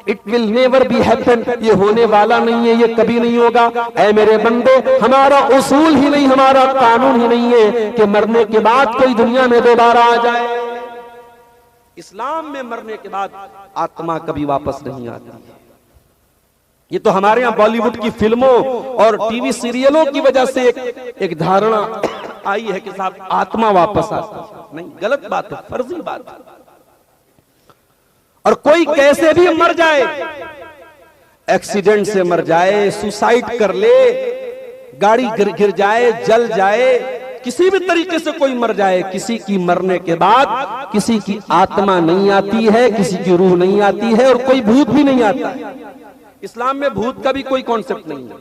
it will never be happen, ये होने वाला नहीं है, ये कभी नहीं होगा। ऐ मेरे बंदे, हमारा उसूल ही नहीं, हमारा कानून ही नहीं है कि मरने के बाद कोई दुनिया में दोबारा आ जाए। इस्लाम में मरने के बाद आत्मा कभी वापस नहीं आती है। ये तो हमारे यहाँ बॉलीवुड की फिल्मों और टीवी सीरियलों की वजह से एक धारणा आई है कि साहब आत्मा वापस आती है। नहीं, गलत बात है, फर्जी बात है। और कोई कैसे भी मर जाए, एक्सीडेंट से मर जाए, सुसाइड कर ले, गाड़ी गिर जाए, जल जाए, किसी भी तरीके से कोई मर जाए, किसी की मरने के बाद किसी की आत्मा नहीं आती है, किसी की रूह नहीं आती है, और कोई भूत भी नहीं आता है। इस्लाम में भूत का भी कोई कॉन्सेप्ट नहीं है।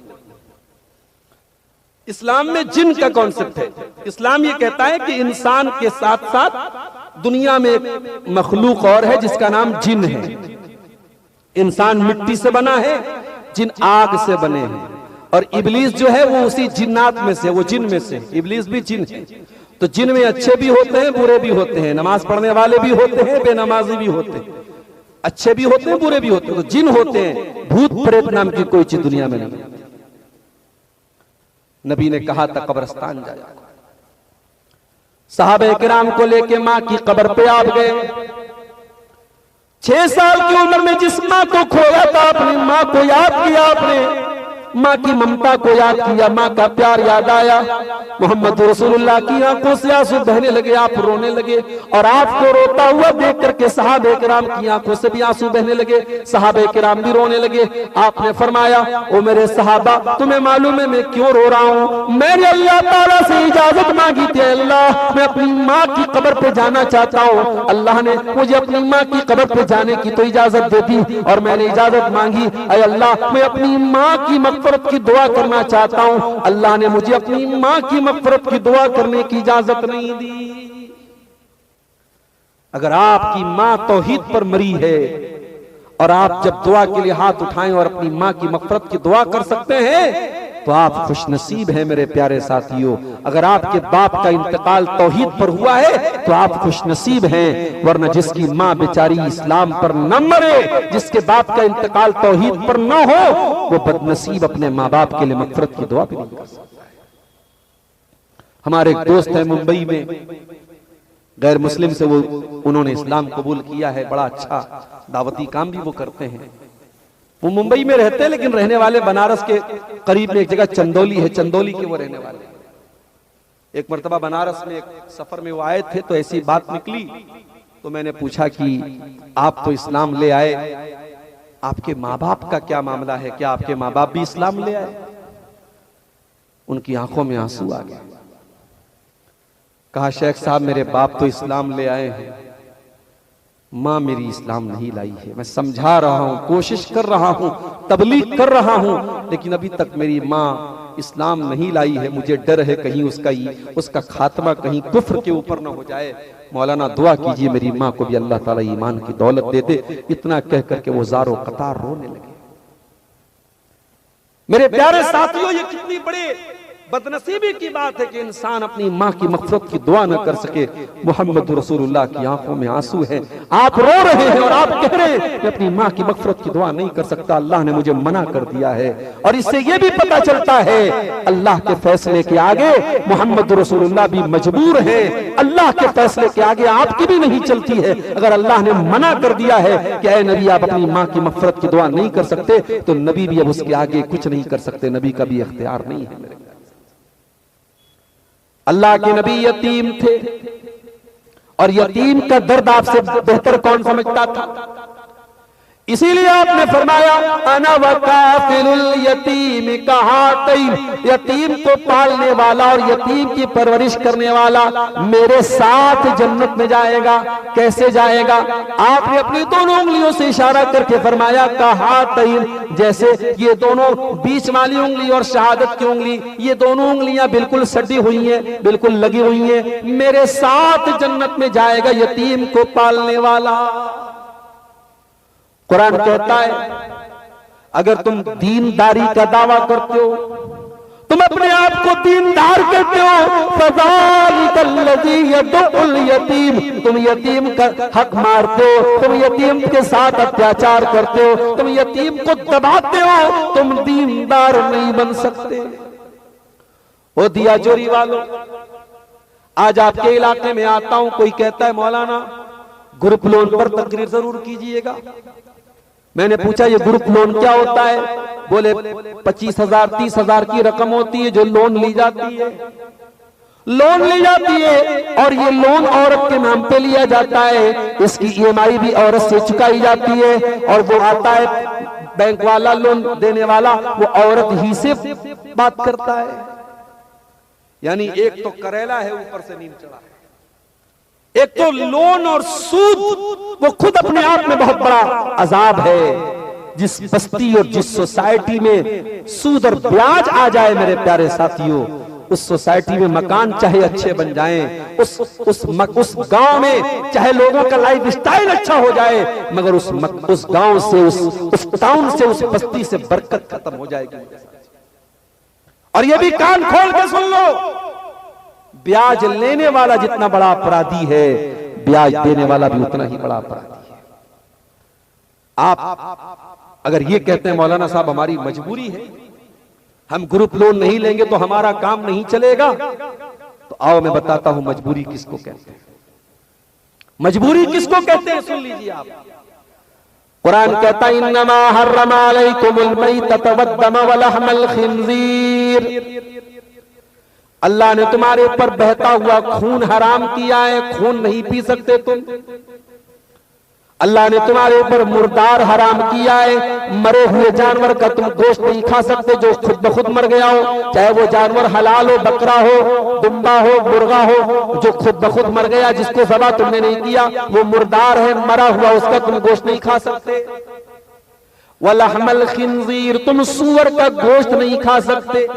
इस्लाम में जिन का कॉन्सेप्ट है। इस्लाम ये कहता है कि इंसान के साथ साथ दुनिया में एक मखलूक और है जिसका नाम जिन है। इंसान मिट्टी से बना है, जिन आग से बने हैं, और इब्लीस जो है वो उसी जिन्नात में से, वो जिन में से, इब्लीस भी जिन है। तो जिन में अच्छे भी होते हैं, बुरे भी होते हैं, नमाज पढ़ने वाले भी होते हैं, बेनमाजी भी होते हैं, अच्छे भी होते हैं, बुरे भी होते हैं। तो जिन होते हैं, भूत प्रेत नाम की कोई चीज दुनिया में नहीं। नबी ने कहा था कब्रिस्तान जाया। सहाबे किराम को लेके मां की कब्र पे आप गए। 6 साल की उम्र में जिस मां को खोया था, अपनी मां को याद किया आपने, माँ की ममता को याद किया, माँ का प्यार याद आया। मोहम्मद रसूलुल्लाह की आंखों से आंसू बहने लगे, आप रोने लगे, और आपको रोता हुआ देख करके सहाबे किराम की आंखों से भी आंसू बहने लगे, सहाबे किराम भी रोने लगे। आपने फरमाया, ओ मेरे सहाबा, तुम्हें मालूम है मैं क्यों रो रहा हूँ? मैंने अल्लाह ताला से इजाजत मांगी थी, अल्लाह मैं अपनी माँ की कब्र पे जाना चाहता हूँ। अल्लाह ने मुझे अपनी माँ की कब्र पे जाने की तो इजाजत दे दी, और मैंने इजाजत मांगी, ऐ अल्लाह मैं अपनी माँ की मगफिरत की दुआ करना चाहता हूं। अल्लाह ने मुझे अपनी मां की मगफिरत की दुआ करने की इजाजत नहीं दी। अगर आपकी मां तौहीद पर मरी है, और आप जब दुआ के लिए हाथ उठाएं और अपनी मां की मगफिरत की दुआ कर सकते हैं, तो आप खुशनसीब हैं मेरे प्यारे साथियों। अगर आपके बाप का इंतकाल तौहीद पर हुआ है तो आप खुशनसीब हैं, वरना जिसकी मां बेचारी इस्लाम पर न मरे, जिसके बाप का इंतकाल तौहीद पर न हो, वो बदनसीब अपने माँ बाप के लिए मगफिरत की दुआ भी नहीं कर सकता। हमारे एक दोस्त है मुंबई में, गैर मुस्लिम से उन्होंने इस्लाम कबूल किया है, बड़ा अच्छा दावती काम भी वो करते हैं। वो मुंबई में रहते हैं, लेकिन रहने वाले बनारस के करीब में एक जगह चंदौली है, चंदौली के वो रहने वाले। एक मर्तबा बनारस में एक सफर में वो आए थे, तो ऐसी बात निकली, तो मैंने पूछा कि आप तो इस्लाम ले आए, आपके माँ बाप का क्या मामला है, क्या आपके माँ बाप भी इस्लाम ले आए? उनकी आंखों में आंसू आ गए। कहा, शेख साहब मेरे बाप तो इस्लाम ले आए हैं, मां मेरी इस्लाम नहीं लाई है। मैं समझा रहा हूं, कोशिश कर रहा हूं, तबलीग कर रहा हूं, लेकिन अभी तक मेरी मां इस्लाम नहीं लाई है। मुझे डर है कहीं उसका खात्मा कहीं कुफ्र के ऊपर ना हो जाए। मौलाना दुआ कीजिए मेरी मां को भी अल्लाह ताला ईमान की दौलत दे दे। इतना कह करके वो ज़ारो कतार रोने लगे। मेरे प्यारे साथियों, ये कितनी बड़े बदनसीबी की बात है कि इंसान अपनी माँ की मग़फ़िरत की दुआ न कर सके। मोहम्मद रसूलुल्लाह की आंखों में आंसू है, आप रो रहे हैं और आप कह रहे हैं कि अपनी माँ की मग़फ़िरत की दुआ नहीं कर सकता, अल्लाह ने मुझे मना कर दिया है। और इससे यह भी पता चलता है अल्लाह के फैसले के आगे मोहम्मद रसूलुल्लाह भी मजबूर है, अल्लाह के फैसले के आगे आपकी भी नहीं चलती है। अगर अल्लाह ने मना कर दिया है कि ऐ नबी आप अपनी माँ की मग़फ़िरत की दुआ नहीं कर सकते, तो नबी भी अब उसके आगे कुछ नहीं कर सकते, नबी का भी इख्तियार नहीं है। मेरे अल्लाह के नबी यतीम थे और यतीम का दर्द आपसे बेहतर कौन समझता था? इसीलिए आपने फरमाया अना वकाफिलुल यतीम कहातैन, यतीम को पालने वाला और यतीम की परवरिश करने वाला मेरे साथ जन्नत में जाएगा। कैसे जाएगा? आपने अपनी दोनों उंगलियों से इशारा करके फरमाया कहातैन, जैसे ये दोनों बीच वाली उंगली और शहादत की उंगली, ये दोनों उंगलियां बिल्कुल सटी हुई हैं, बिल्कुल लगी हुई हैं, मेरे साथ जन्नत में जाएगा यतीम को पालने वाला। कुरान कहता है अगर तुम दीनदारी का दावा करते हो, तुम अपने आप को दीनदार कहते हो, फज़ालिकल्लज़ी यदउल यतीम, तुम यतीम का हक मारते हो, तुम यतीम के साथ अत्याचार करते हो, तुम यतीम को दबाते हो, तुम दीनदार नहीं बन सकते। वो दिया चोरी वालों, आज आपके इलाके में आता हूं, कोई कहता है मौलाना ग्रुप लोन पर तकरीर जरूर कीजिएगा। मैंने पूछा ये ग्रुप लोन क्या होता है? बोले 25,000 30,000 की रकम होती है जो लोन ली जाती है, लोन ली जाती है और ये लोन औरत के नाम पे लिया जाता है, इसकी ईएमआई भी औरत से चुकाई जाती है और वो आता है बैंक वाला लोन देने वाला, वो औरत ही से बात करता है। यानी एक तो करेला है ऊपर से नीम चढ़ा है, एक तो लोन और सूद वो खुद अपने आप में बहुत बड़ा अजाब है। जिस बस्ती और जिस सोसाइटी में सूद और ब्याज आ जाए मेरे प्यारे साथियों, उस सोसाइटी में मकान चाहे अच्छे बन जाएं, उस गांव में चाहे लोगों का लाइफ स्टाइल अच्छा हो जाए, मगर उस गांव से उस टाउन से उस बस्ती से बरकत खत्म हो जाएगी। और ये भी कान खोल के सुन लो, ब्याज लेने वाला जितना बड़ा अपराधी है, ब्याज देने वाला भी उतना ही बड़ा अपराधी है। आप अगर ये कहते हैं मौलाना साहब हमारी मजबूरी है, हम ग्रुप लोन नहीं लेंगे तो हमारा काम नहीं चलेगा, तो आओ मैं बताता हूं मजबूरी किसको कहते हैं। मजबूरी किसको कहते हैं सुन लीजिए आप। कुरान कहता है इन्नमा हर्रमा अलैकुमुल मैतत वद्दम वलहमल खिंजीर, अल्लाह ने तुम्हारे ऊपर बहता हुआ खून हराम किया है, खून नहीं पी सकते तुम। अल्लाह ने तुम्हारे ऊपर मुर्दार हराम किया है, मरे हुए जानवर का तुम गोश्त नहीं खा सकते जो खुद ब खुद मर गया हो, चाहे वो जानवर हलाल हो, बकरा हो, दुम्बा हो, मुर्गा हो, जो खुद ब खुद मर गया, जिसको ज़बा तुमने नहीं किया, वो मुर्दार है, मरा हुआ, उसका तुम गोश्त नहीं खा सकते। वलहमल खिंजीर, तुम सूअर का गोश्त नहीं खा सकते।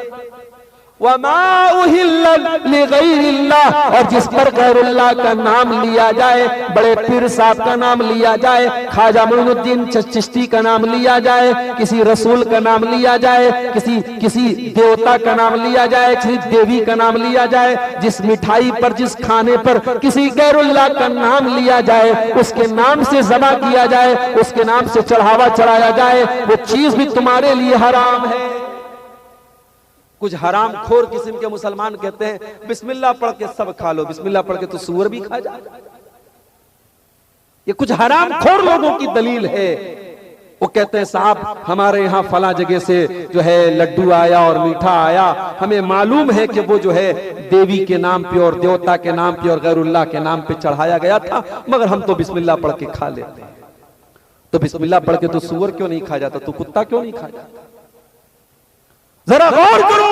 वमा उहिल्ला लिगैरिल्लाह, और जिस पर गैरुल्लाह का नाम लिया जाए, बड़े पीर साहब का नाम लिया जाए, ख्वाजा मोइनुद्दीन चिश्ती का नाम लिया जाए, किसी रसूल का नाम लिया जाए, किसी देवता का नाम लिया जाए, किसी देवी का नाम लिया जाए, जिस मिठाई पर जिस खाने पर किसी गैरुल्लाह का नाम लिया जाए, उसके नाम से ज़बा किया जाए, उसके नाम से चढ़ावा चढ़ाया जाए, वो चीज भी तुम्हारे लिए हराम है। कुछ हराम खोर किस्म के मुसलमान कहते हैं बिस्मिल्लाह पढ़ के सब खा लो, बिस्मिल्लाह पढ़ के तो सूअर भी खा जाए। ये कुछ हराम खोर लोगों की दलील है। वो कहते हैं साहब हमारे यहाँ फला जगह से जो है लड्डू आया और मीठा आया, हमें मालूम है कि वो जो है देवी के नाम पे और देवता के नाम पे और गैरुल्लाह के नाम पे चढ़ाया गया था, मगर हम तो बिस्मिल्लाह पढ़ के खा लेते हैं। तो बिस्मिल्लाह पढ़ के तो सूअर क्यों नहीं खा जाता, तो कुत्ता क्यों नहीं खा जाता? जरा गौर करो,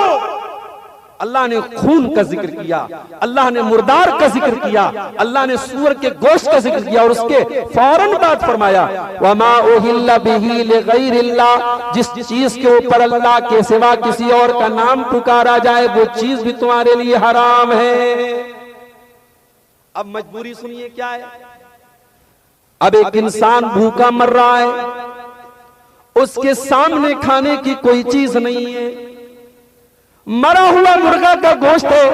अल्लाह ने खून का जिक्र किया, अल्लाह ने मुर्दार का जिक्र किया, अल्लाह ने सूअर के गोश्त का जिक्र किया और उसके फौरन बाद फरमाया वमा उहिल्ला बिही लिगैरिल्लाह, जिस चीज के ऊपर अल्लाह के सिवा किसी और का नाम पुकारा जाए वो चीज भी तुम्हारे लिए हराम है। अब मजबूरी सुनिए क्या है। अब एक इंसान भूखा मर रहा है, उसके सामने खाने की कोई चीज नहीं है, मरा हुआ मुर्गा का गोश्त है,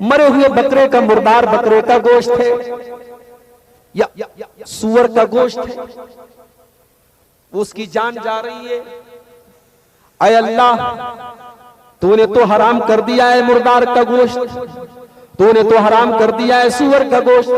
मरे हुए बकरे का, मुर्दार बकरे का गोश्त है, या सूअर का गोश्त है, उसकी जान जा रही है। अय अल्लाह, तूने तो हराम कर दिया है मुर्दार का गोश्त, तूने तो हराम कर दिया है सूअर का गोश्त,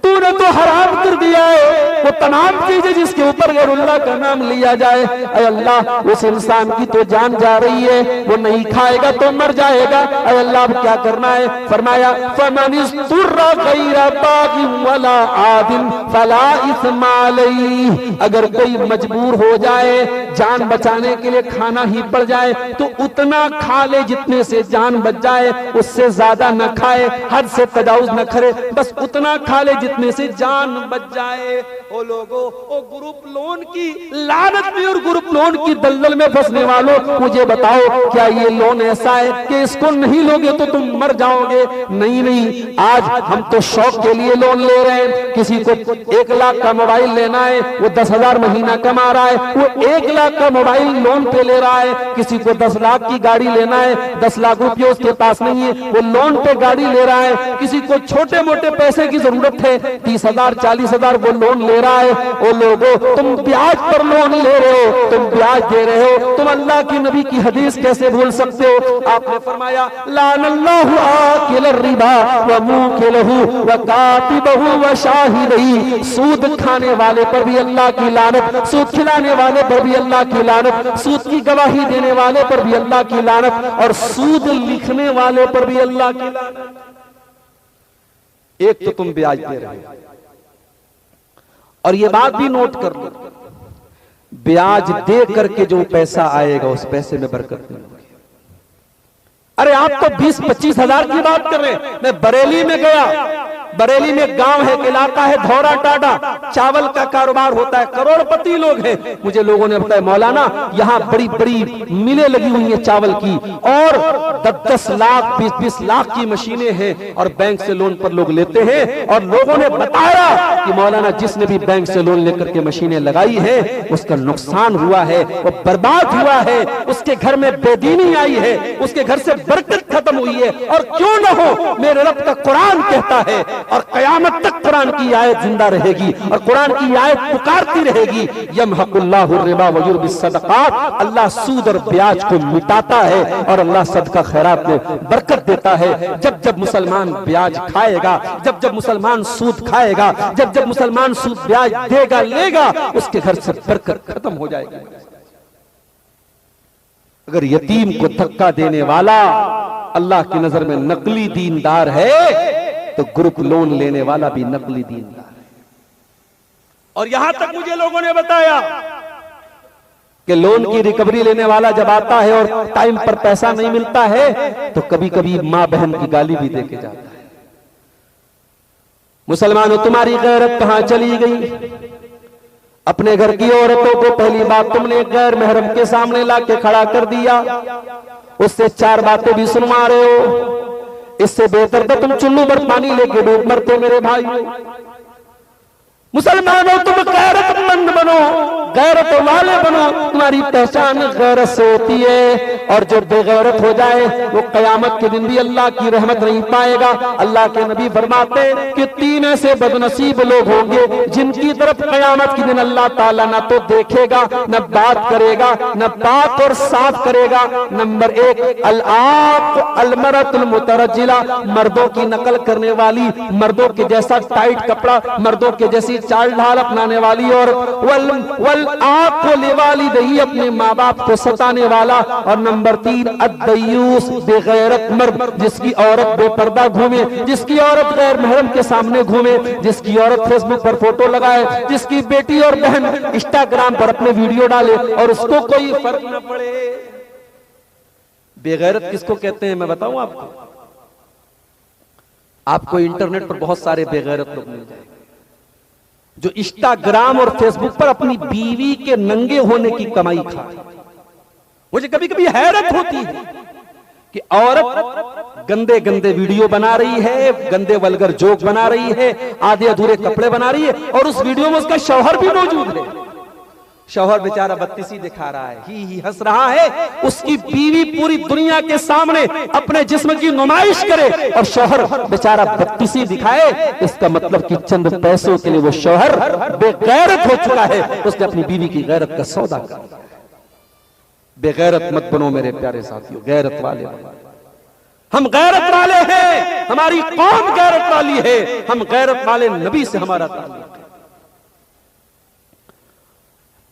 तूने तो हराम कर दिया है वो तमाम चीजें जिसके ऊपर गैरुल्लाह का नाम लिया जाए। अय अल्लाह, उस इंसान की तो जान जा रही है, वो नहीं खाएगा तो मर जाएगा। अय अल्लाह, अब क्या करना है? फरमाया फमन इस्तुर्रा गैरा बागिन वला आदिन फला इस्मा अलैहि। अगर कोई मजबूर हो जाए, जान बचाने के लिए खाना ही पड़ जाए, तो उतना खा ले जितने से जान बच जाए, उससे ज्यादा न खाए, हद से तजाउज न करे, बस उतना खा ले जितने से जान बच जाए। ओ लोगों, ओ ग्रुप लोन की लानत में और ग्रुप लोन की दलदल में फंसने वालों, मुझे बताओ क्या ये लोन ऐसा है कि इसको नहीं लोगे तो तुम मर जाओगे? नहीं नहीं, आज हम तो शौक के लिए लोन ले रहे हैं। किसी को 1 लाख का मोबाइल लेना है, वो 10,000 महीना कमा रहा है, वो 1 लाख का मोबाइल लोन पे ले रहा है। किसी को 10 लाख की गाड़ी लेना है, 10 लाख रुपये उसके पास नहीं है, वो लोन पे गाड़ी ले रहा है। किसी को छोटे मोटे पैसे की जरूरत है, 30,000 40,000 वो लोन ले रहा है। ओ लोगों, तुम ब्याज पर लोन ले रहे हो, तुम ब्याज दे रहे हो, तुम अल्लाह की नबी की हदीस कैसे भूल सकते हो? आपने फरमाया लानल्लाहु आकिल रिबा व मुकिलहु व कातिबहु व शाहिदही। सूद खाने वाले पर भी अल्लाह की लानत, सूद खिलाने वाले पर भी अल्लाह की लानत, सूद की गवाही देने वाले पर भी अल्लाह की लानत, और सूद लिखने वाले पर भी अल्लाह की लानत। एक तो तुम ब्याज दे रहे हो, और ये बात भी नोट कर लो, ब्याज दे करके जो पैसा आएगा उस पैसे में बरकत नहीं होगी। अरे आप तो 20-25 हजार की बात कर रहे हैं। मैं बरेली में गया, बरेली में गांव है, इलाका है धौरा टाटा, चावल का कारोबार होता है, करोड़पति लोग हैं। मुझे लोगों ने बताया मौलाना यहाँ बड़ी बड़ी मिलें लगी हुई हैं चावल की, और 10-10 लाख 20-20 लाख की मशीनें हैं, और बैंक से लोन पर लोग लेते हैं। और लोगों ने बताया कि मौलाना जिसने भी बैंक से लोन लेकर के मशीनें लगाई है उसका नुकसान हुआ है, वो बर्बाद हुआ है, उसके घर में बेदीनी आई है, उसके घर से बरकत खत्म हुई है। और क्यों न हो, मेरे रब का कुरान कहता है, और कयामत तक कुरान की आयत जिंदा रहेगी, और कुरान की आयत पुकारती रहेगी, यमहकुल्लाहु रिबा व युर्बिस सदक़ात। अल्लाह सूद और ब्याज को मिटाता है, और अल्लाह सदका खैरात में बरकत देता है। जब जब मुसलमान ब्याज खाएगा, जब जब मुसलमान सूद खाएगा, जब जब मुसलमान सूद ब्याज देगा लेगा, उसके घर से बरकत खत्म हो जाएगी। अगर यतीम को धक्का देने वाला अल्लाह की नजर में नकली दीनदार है, तो ग्रुप लोन लेने वाला भी नकली दीनदार है। और यहां तक मुझे लोगों ने बताया कि लोन की रिकवरी लेने वाला जब आता है और टाइम पर पैसा नहीं मिलता है, तो कभी कभी मां बहन की गाली भी देके जाता है। मुसलमानों, तुम्हारी गैरत कहां चली गई? अपने घर की औरतों को पहली बात तुमने गैर महरम के सामने लाके खड़ा कर दिया, उससे 4 बातें भी सुनवा रहे हो। इससे बेहतर तो तुम चुल्लू पर पानी लेके डूब मरते मेरे भाई। मुसलमानों, तुम गैरतमंद बनो, गैरत वाले बनो। तुम्हारी पहचान गैरत से होती है, और जो बेगैरत हो जाए वो कयामत के दिन भी अल्लाह की रहमत नहीं पाएगा। अल्लाह के नबी फरमाते कि 3 ऐसे बदनसीब लोग होंगे जिनकी तरफ कयामत के दिन अल्लाह ताला ना तो देखेगा, न बात करेगा, न पाक और साफ करेगा। नंबर 1 अल-आक अल-मरअतुल मुतरज्जिला, मर्दों की नकल करने वाली, मर्दों के जैसा टाइट कपड़ा, मर्दों के जैसी चाल ढाल अपनाने वाली, और वल आक को लेवाली दही, अपने माँ बाप को सताने वाला। और नंबर 3 अद्दयूस, बेगैरत मर्द, जिसकी औरत बेपर्दा घूमे, जिसकी औरत गैर महरम के सामने घूमे, जिसकी औरत फेसबुक पर फोटो लगाए, जिसकी बेटी और बहन इंस्टाग्राम पर अपने वीडियो डाले और उसको कोई फर्क न पड़े। बेगैरत किसको कहते हैं मैं बताऊं आपको? आपको इंटरनेट पर बहुत सारे बेगैरत लोग मिल जाएंगे जो इंस्टाग्राम और फेसबुक पर अपनी बीवी के नंगे होने की कमाई खाते। मुझे कभी कभी हैरत होती है कि औरत गंदे गंदे वीडियो बना रही है, गंदे वल्गर जोक बना रही है, आधे अधूरे कपड़े बना रही है, और उस वीडियो में उसका शौहर भी मौजूद है। शौहर बेचारा बत्तीसी दिखा रहा है, ही हंस रहा है, उसकी बीवी पूरी दुनिया के सामने अपने जिस्म की नुमाइश करे और शौहर बेचारा बत्तीसी दिखाए। इसका मतलब कि चंद पैसों के लिए वो शौहर बेगैरत हो चुका है, उसने अपनी बीवी की गैरत का सौदा कर लिया। बेगैरत मत बनो मेरे प्यारे साथियों, गैरत वाले बनो। हम गैरत वाले हैं, हमारी कौम गैरत वाली है, हम गैरत वाले नबी से हमारा ताल्लुक है।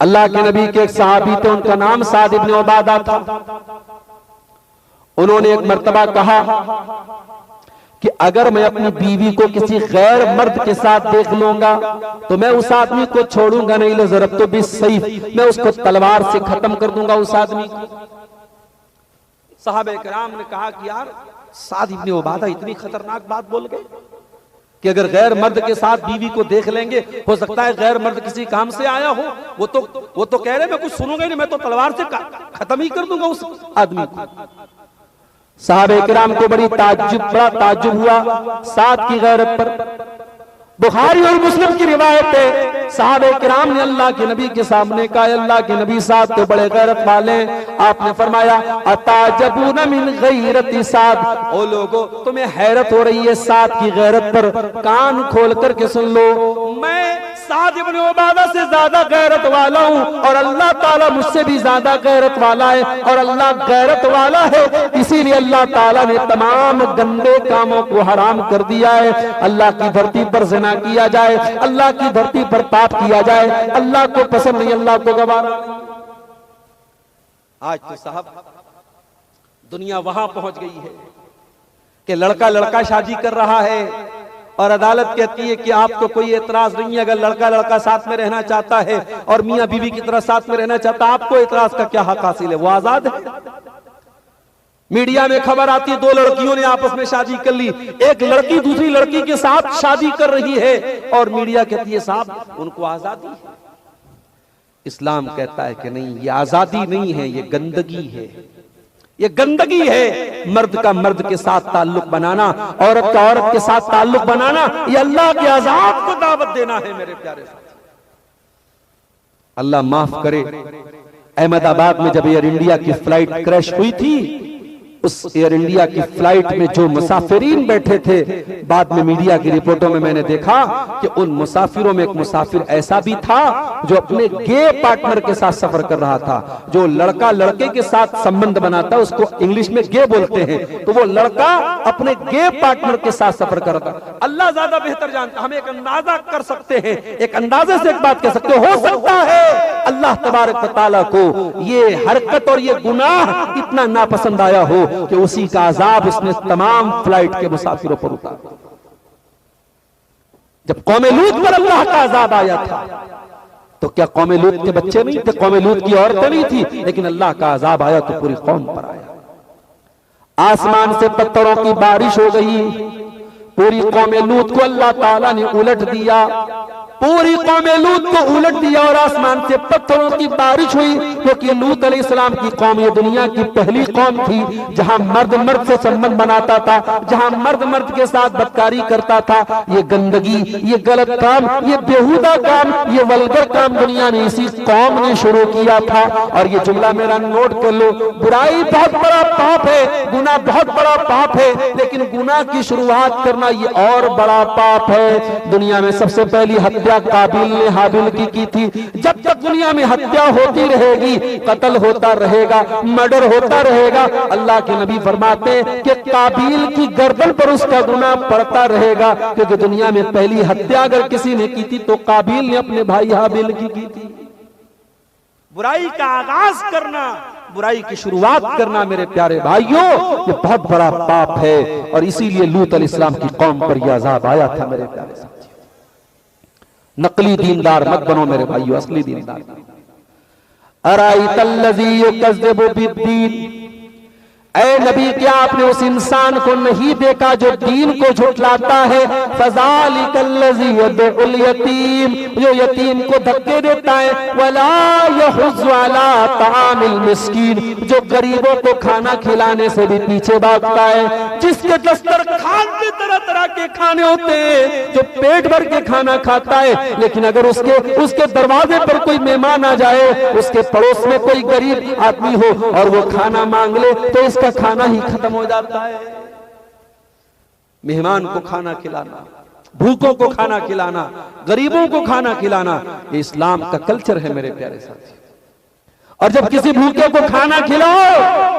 अल्लाह के नबी के एक सहाबी थे, उनका नाम साद इब्न उबादा था। उन्होंने एक मर्तबा कहा कि अगर मैं अपनी बीवी को किसी गैर मर्द के साथ देख लूंगा तो मैं उस आदमी को छोड़ूंगा नहीं, ले ज़रब तो भी सही, मैं उसको तलवार से खत्म कर दूंगा उस आदमी को। सहाबे किराम ने कहा कि यार साद इब्न उबादा इतनी खतरनाक बात बोल गए कि अगर गैर मर्द के साथ बीवी को देख लेंगे, हो सकता है गैर मर्द किसी काम से आया हो, वो तो कह रहे मैं कुछ सुनूंगा ही नहीं, मैं तो तलवार से खत्म ही कर दूंगा उस आदमी को। साहबे किराम को बड़ा ताज्जुब हुआ साद की गैरत पर। बुखारी और मुस्लिम की रिवायत है, साहबे किराम ने अल्लाह के नबी के सामने कहा, अल्लाह के नबी साद तो बड़े गैरत वाले। आपने फरमाया अताजबून मिन गैरति साद, ओ लोगों तुम्हें हैरत हो रही है साद की गैरत पर, कान खोल करके सुन लो, मैं साद इब्न उबादा से ज्यादा गैरत वाला हूं और अल्लाह ताला मुझसे भी ज्यादा गैरत वाला है, और अल्लाह गैरत वाला है इसीलिए अल्लाह ताला ने तमाम गंदे कामों को हराम कर दिया है। अल्लाह की धरती पर ज़िना किया जाए, अल्लाह की धरती पर पाप किया जाए, अल्लाह को पसंद नहीं, अल्लाह को गवारा। आज तो साहब दुनिया वहां पहुंच गई है कि लड़का लड़का शादी कर रहा है और अदालत कहती है कि आपको कोई एतराज नहीं है अगर लड़का लड़का साथ में रहना चाहता है और मियां बीवी की तरह साथ में रहना चाहता है, आपको एतराज का क्या हक हासिल है, वो आजाद है। मीडिया में खबर आती है 2 लड़कियों ने आपस में शादी कर ली, एक लड़की दूसरी लड़की के साथ शादी कर रही है और मीडिया कहती है साहब उनको आजादी है। इस्लाम कहता है कि नहीं, ये आजादी नहीं है, ये गंदगी है, ये गंदगी है। मर्द का मर्द के साथ ताल्लुक बनाना, औरत का औरत के साथ ताल्लुक बनाना, ये अल्लाह के अज़ाब को दावत देना है मेरे प्यारे साथी। अल्लाह माफ करे, अहमदाबाद में जब एयर इंडिया की फ्लाइट क्रैश हुई थी, उस एयर इंडिया की फ्लाइट में जो मुसाफिरीन बैठे थे, बाद में मीडिया की रिपोर्टों में मैंने देखा कि उन मुसाफिरों में एक मुसाफिर ऐसा भी था जो अपने गे पार्टनर के साथ सफर कर रहा था। जो लड़का लड़के के साथ संबंध बनाता है उसको इंग्लिश में गे बोलते हैं, तो वो लड़का अपने गे पार्टनर के साथ सफर कर रहा था। अल्लाह ज्यादा बेहतर जानता, हम एक अंदाजा कर सकते हैं, एक अंदाजे से एक बात कह सकते हो सकता है अल्लाह तबारक व तआला को ये हरकत और ये गुनाह इतना नापसंद आया हो कि उसी का अजाब उसने तमाम फ्लाइट के मुसाफिरों पर उतारा। जब कौमे लूत पर अल्लाह का अजाब आया था तो क्या कौमे लूत के बच्चे नहीं थे, कौमे लूत की औरतें नहीं थी, लेकिन अल्लाह का अजाब आया तो पूरी कौम पर आया। आसमान से पत्थरों की बारिश हो गई, पूरी कौमे लूत को अल्लाह ताला ने उलट दिया, पूरी कौमे लूत को उलट दिया और आसमान से पत्थरों की बारिश हुई, क्योंकि लूत अलैहिस्सलाम की कौम ये दुनिया की पहली कौम थी जहां मर्द मर्द से संबंध बनाता था, जहां मर्द मर्द के साथ बदकारी करता था। ये गंदगी, ये गलत काम, ये बेहुदा काम, ये वल्गर काम दुनिया में इसी कौम ने शुरू किया था। और ये जुमला मेरा नोट कर लो, बुराई बहुत बड़ा पाप है, गुनाह बहुत बड़ा पाप है, लेकिन गुनाह की शुरुआत करना ये और बड़ा पाप है। दुनिया में सबसे पहली हत्या काबिल ने हाबिल की थी। जब तक दुनिया में हत्या होती रहेगी, कत्ल होता रहेगा, मर्डर होता रहेगा, अल्लाह के नबी फरमाते हैं कि काबिल की गर्दन पर उसका गुनाह पड़ता रहेगा, क्योंकि दुनिया में पहली हत्या अगर किसी ने की थी तो काबिल ने अपने भाई हाबिल की थी। बुराई का आगाज करना, बुराई की शुरुआत करना मेरे प्यारे भाइयों, ये बहुत बड़ा पाप है और इसीलिए लूत अलैहिस्सलाम की कौम पर यह अजाब आया था मेरे प्यारे साथियों। नकली दीनदार मत बनो मेरे भाइयों, असली दीनदार। अराइतल्लज़ी युकज़्ज़िबु बिद्दीन, ऐ नबी, क्या आपने उस इंसान को नहीं देखा जो दीन को झुठलाता है? फज़ालिकल्लज़ी यदउल यतीम, जो यतीम को धक्के देता है। वला यहुज़्ज़ु अला तामिल मिस्कीन, जो गरीबों को खाना खिलाने से भी पीछे भागता है। जिसके दस्तरखान पे तरह तरह के खाने होते हैं, जो पेट भर के खाना खाता है, लेकिन अगर उसके दरवाजे पर कोई मेहमान आ जाए, उसके पड़ोस में कोई गरीब आदमी हो और वो खाना मांग ले, तो इसका खाना ही खत्म हो जाता है। मेहमान को खाना खिलाना, भूखों को खाना खिलाना, गरीबों को खाना खिलाना, ये इस्लाम का कल्चर है मेरे प्यारे साथी। और जब किसी भूखे को खाना खिलाओ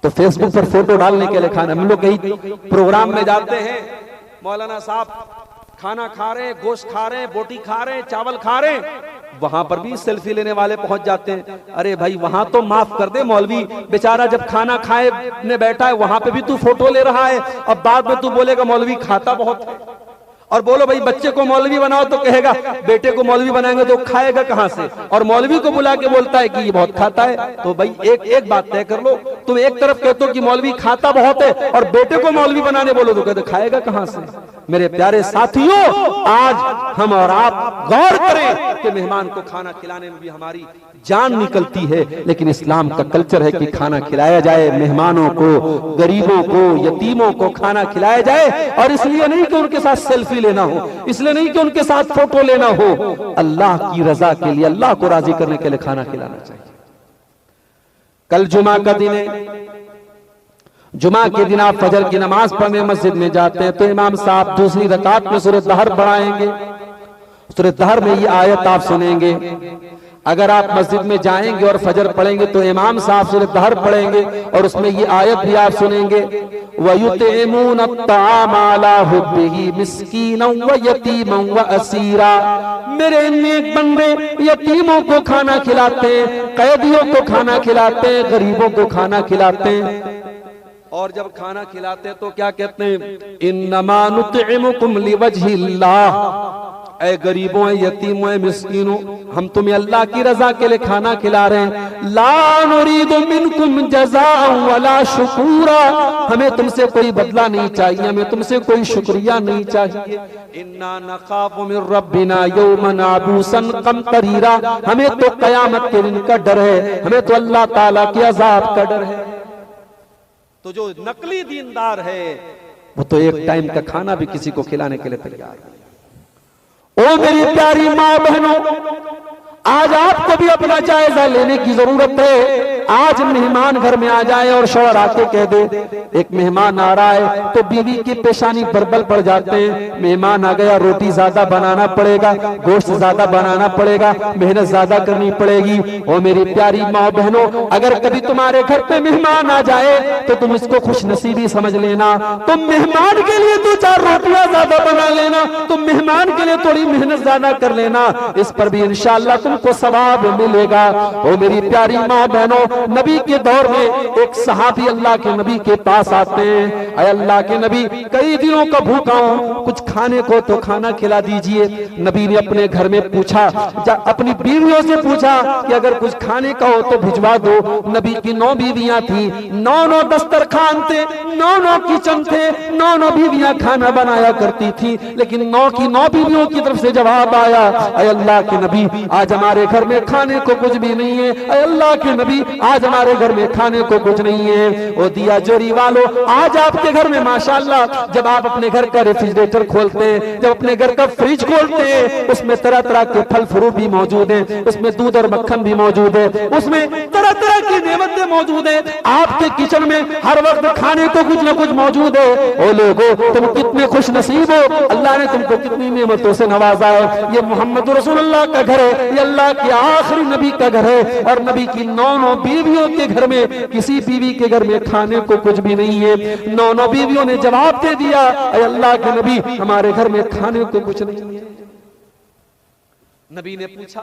तो फेसबुक पर फोटो डालने के लिए खाना। हम लोग कहीं प्रोग्राम में जाते हैं, मौलाना साहब खाना खा रहे हैं, गोश्त खा रहे हैं, बोटी खा रहे हैं, चावल खा रहे हैं, वहां पर भी सेल्फी लेने वाले पहुंच जाते हैं। अरे भाई, वहां तो माफ कर दे मौलवी, बेचारा जब खाना खाए ने बैठा है, वहां पे भी तू फोटो ले रहा है। अब बाद में तू बोलेगा मौलवी खाता बहुत है। और बोलो भाई, बच्चे को मौलवी बनाओ तो कहेगा बेटे को मौलवी बनाएंगे तो खाएगा कहां से? और मौलवी को बुला के बोलता है कि ये बहुत खाता है। तो भाई एक बात तय कर लो, तुम एक तरफ कहते हो कि मौलवी खाता बहुत है और बेटे को मौलवी बनाने बोलो तो कहते खाएगा कहां से? मेरे प्यारे साथियों, आज हम और आप गौर करें कि मेहमान को खाना खिलाने में भी हमारी जान निकलती है, लेकिन इस्लाम का कल्चर है कि खाना खिलाया जाए, मेहमानों को, गरीबों को, यतीमों को खाना खिलाया जाए। और इसलिए नहीं कि उनके साथ सेल्फी लेना हो, इसलिए नहीं कि उनके साथ फोटो लेना हो, अल्लाह की रजा के लिए, अल्लाह को राजी करने के लिए खाना खिलाना चाहिए। कल जुमा का दिन है, जुमा के दिन आप फजर की नमाज पढ़ने मस्जिद में जाते हैं तो इमाम साहब दूसरी रकात में सूरह दहर पढ़ाएंगे। सूरह दहर में ये आयत आप सुनेंगे। अगर आप मस्जिद में जाएंगे और फजर पढ़ेंगे तो इमाम साहब सूरह दहर पढ़ेंगे और उसमें ये आयत भी आप सुनेंगे, वयुतिमून अत्ताम अला हुब्बिही मिस्कीनन व यतीमन व असीरा। मेरे नेक बंदे यतीमों को खाना खिलाते हैं, कैदियों को खाना खिलाते हैं, गरीबों को खाना खिलाते हैं। और जब खाना खिलाते हैं तो क्या कहते हैं? इन्नमा नुतइमुकुम लिवजहिल्लाह। ऐ गरीबों, ऐ यतीमों, ऐ मिस्कीनों, हम तुम्हें अल्लाह की रजा के लिए खाना खिला रहे हैं। ला नुरीदु मिनकुम जज़ाअन वला शुकूरा। हमें तुमसे कोई बदला नहीं चाहिए, हमें तुमसे कोई शुक्रिया नहीं चाहिए। इन्ना नखाफु मिन रब्बिना यौमन अबूसन कमतरीरा। हमें तो कयामत के दिन का डर है, हमें तो अल्लाह ताला के अजाब का डर है। तो जो नकली दीनदार है वो तो एक टाइम का खाना भी किसी को खिलाने के लिए तैयार है। ओ मेरी प्यारी माँ बहनों, आज आपको भी अपना जायजा लेने की जरूरत है। आज मेहमान घर में आ जाए और शौहर आके कह दे एक मेहमान आ रहा है तो बीवी की पेशानी बरबल पड़ जाते हैं। मेहमान आ गया, रोटी ज्यादा बनाना पड़ेगा, गोश्त ज्यादा बनाना पड़ेगा, मेहनत ज्यादा करनी पड़ेगी। ओ मेरी प्यारी माँ बहनों, अगर कभी तुम्हारे घर पे मेहमान आ जाए तो तुम इसको खुशनसीबी समझ लेना। तुम मेहमान के लिए 2-4 रोटियां ज्यादा बना लेना, तुम मेहमान के लिए थोड़ी मेहनत ज्यादा कर लेना, इस पर भी इंशाअल्लाह तुमको सवाब मिलेगा। ओ मेरी प्यारी माँ बहनों, नबी के दौर में एक सहाबी अल्लाह के नबी के पास आते हैं। अय अल्लाह के नबी, कई दिनों का भूखा हूं, कुछ खाने को तो खाना खिला दीजिए। नबी ने अपने घर में पूछा, अपनी बीवियों से पूछा कि अगर कुछ खाने का हो तो भिजवा दो। नबी की 9 बीवियां थी, 9 दस्तरखान थे, 9 किचन थे, 9 बीवियां खाना बनाया करती थी। लेकिन 9 की 9 बीवियों की तरफ से जवाब आया, अय अल्लाह के नबी, आज हमारे घर में खाने को कुछ भी नहीं है। अय अल्लाह के नबी, आज हमारे घर में खाने को कुछ नहीं है। ओ दिया जोरी वालों, आज आपके घर में माशाअल्लाह, जब आप अपने घर का रेफ्रिजरेटर खोलते हैं, जब अपने घर का फ्रिज खोलते हैं, उसमें तरह तरह के फल फ्रूट भी मौजूद हैं, उसमें दूध और मक्खन भी मौजूद है, उसमें तरह तरह की नेमतें मौजूद है। आपके किचन में हर वक्त खाने को कुछ न कुछ मौजूद है। ओ लोगों, तुम कितने खुश नसीब हो, अल्लाह ने तुमको कितनी नेमतों से नवाजा है। ये मोहम्मद रसूलुल्लाह का घर है, ये अल्लाह के आखिरी नबी का घर है। और नबी की 9 बीवियों के घर में किसी बीवी के घर में खाने को कुछ भी नहीं है। 9 बीवियों ने जवाब दे दिया, अय अल्लाह के नबी, हमारे घर में खाने को कुछ नहीं है। नबी ने पूछा,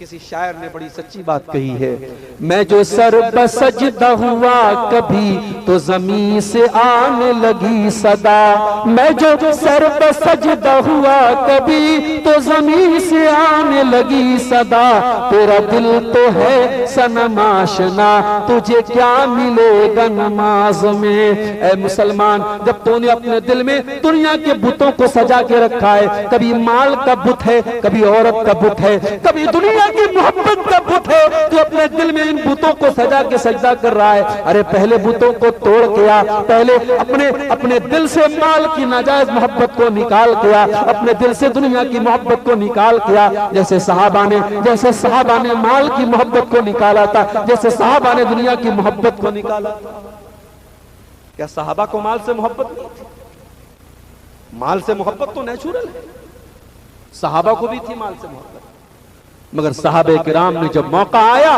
किसी शायर ने बड़ी सच्ची बात कही है, मैं जो सर बसजदा हुआ कभी तो जमीन से आने लगी सदा, मैं जो सर बसजदा हुआ कभी तो जमीन से आने लगी सदा, तेरा दिल तो है सनम आशना तुझे क्या मिलेगा नमाज में। ऐ मुसलमान, जब तूने अपने दिल में दुनिया के बुतों को सजा के रखा है, कभी माल का बुत है, कभी औरत का बुत है, कभी दुनिया की मोहब्बत का बुत है, तो अपने दिल में इन बुतों को सजा के सजदा कर रहा है। अरे पहले बुतों को तोड़ के आ, पहले अपने दिल से माल की नाजायज मोहब्बत को निकाल के आ, अपने दिल से दुनिया की मोहब्बत को निकाल के आ। जैसे सहाबा ने माल की मोहब्बत को निकाला था, जैसे सहाबा ने दुनिया की मोहब्बत को निकाला। क्या सहाबा को माल से मोहब्बत नहीं थी? माल से मोहब्बत तो नेचुरल है, सहाबा को भी थी माल से मोहब्बत, मगर सहाबे किराम ने जब मौका आया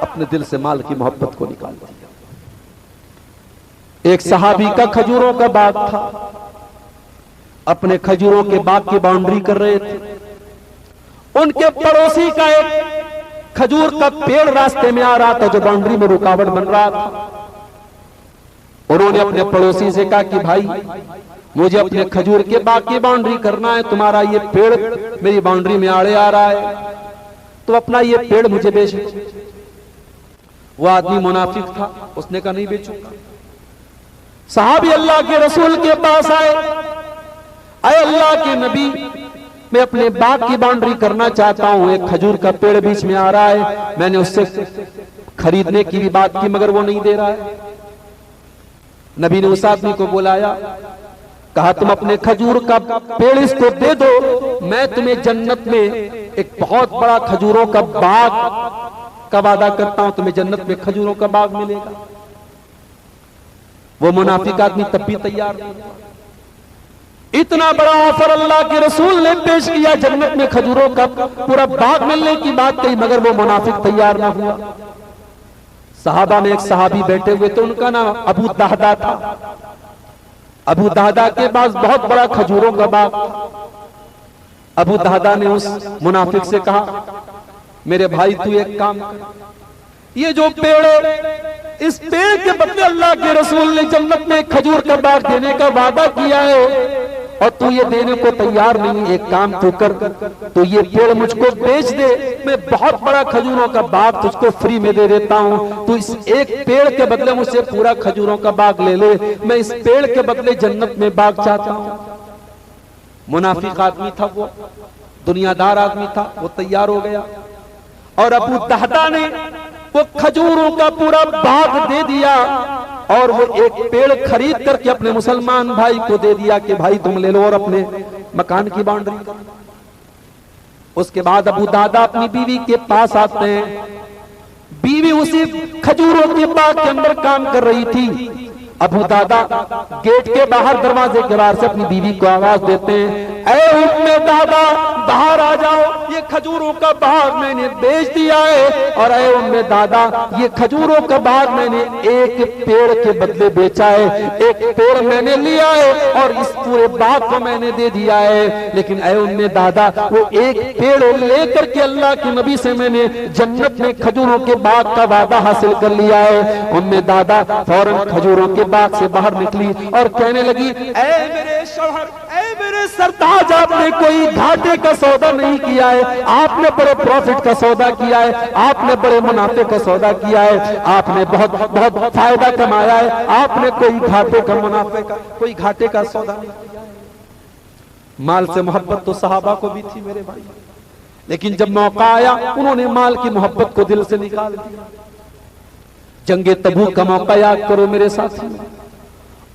अपने दिल से माल की मोहब्बत को निकाल दिया। एक सहाबी का खजूरों का बाग था, अपने खजूरों के बाग की बाउंड्री कर रहे थे, उनके पड़ोसी का एक खजूर का पेड़ रास्ते में आ रहा था जो बाउंड्री में रुकावट बन रहा था। उन्होंने अपने पड़ोसी से कहा कि भाई मुझे अपने खजूर के बाग की बाउंड्री करना है, तुम्हारा ये पेड़ मेरी बाउंड्री में आड़े आ रहा है, तो अपना ये पेड़ मुझे बेच दो। वो आदमी मुनाफिक था, उसने कहा नहीं बेचूंगा। साहबी अल्लाह के रसूल के पास आए, अरे अल्लाह के नबी, मैं अपने बाग की बाउंड्री करना चाहता हूं, एक खजूर का पेड़ बीच में आ रहा है, मैंने उससे खरीदने की भी बात की मगर वो नहीं दे रहा है। नबी ने उस आदमी को बुलाया, कहा तुम अपने खजूर का पेड़ इसको दे दो, मैं तुम्हें जन्नत में एक बहुत बड़ा खजूरों का बाग का वादा करता हूं, तुम्हें जन्नत में खजूरों का बाग मिलेगा। वो मुनाफिक आदमी तब भी तैयार नहीं। इतना बड़ा ऑफर अल्लाह के रसूल ने पेश किया, जन्नत में खजूरों का पूरा बाग मिलने की बात कही, मगर वो मुनाफिक तैयार ना हुआ। सहाबा में एक सहाबी बैठे हुए थे, उनका नाम अबू दहदा था। अबू दहदा के पास बहुत बड़ा खजूरों का बाग। अबू दहदा ने उस मुनाफिक से कहा, मेरे भाई तू एक काम कर, ये जो पेड़ है, इस पेड़ के बदले अल्लाह के रसूल ने जन्नत में खजूर का बाग देने का वादा किया है और तू ये देने को तैयार नहीं। एक काम तू कर, तो ये पेड़ मुझको बेच दे, मैं बहुत बड़ा खजूरों का बाग तुझको फ्री में दे देता हूँ। तू इस एक पेड़ के बदले मुझसे पूरा खजूरों का बाग ले ले, मैं इस पेड़ के बदले जन्नत में बाग चाहता हूँ। मुनाफिक आदमी था वो, दुनियादार आदमी था, वो तैयार हो गया और अबू दहदा ने वो खजूरों का पूरा बाग दे दिया और वो एक पेड़ खरीद करके अपने मुसलमान भाई को दे दिया कि भाई तुम ले लो और अपने मकान की बाउंड्री करो। उसके बाद अबू दादा अपनी बीवी के पास आते हैं, बीवी उसी खजूरों के बाग के अंदर काम कर रही थी। अबू दादा गेट के बाहर, दरवाजे के बाहर से अपनी बीवी को आवाज देते हैं, ऐ उम्मे दादा बाहर आ जाओ, ये खजूरों का बाग मैंने बेच दिया है, और ऐ उम्मे दादा ये खजूरों का बाग मैंने एक पेड़ के बदले बेचा है, एक पेड़ मैंने लिया है और इस पूरे बाग को मैंने दे दिया है। लेकिन ऐ उम्मे दादा वो एक पेड़ लेकर के अल्लाह के नबी से मैंने जन्नत में खजूरों के बाग का वादा हासिल कर लिया है। उम्मे दादा फौरन खजूरों के बाग से बाहर निकली और कहने लगी, ऐ मेरे शौहर, ऐ मेरे सरताज, आपने कोई घाटे का सौदा नहीं किया है, आपने बड़े प्रॉफिट का सौदा किया है, आपने बड़े मुनाफे का सौदा किया है, आपने बहुत बहुत फायदा कमाया है, आपने कोई घाटे का मुनाफे का कोई घाटे का सौदा नहीं किया है। माल से मोहब्बत तो सहाबा को भी थी मेरे भाई, लेकिन जब मौका आया उन्होंने माल की मोहब्बत को दिल से निकाल दिया। जंगे तबूक का मौका याद करो मेरे साथी,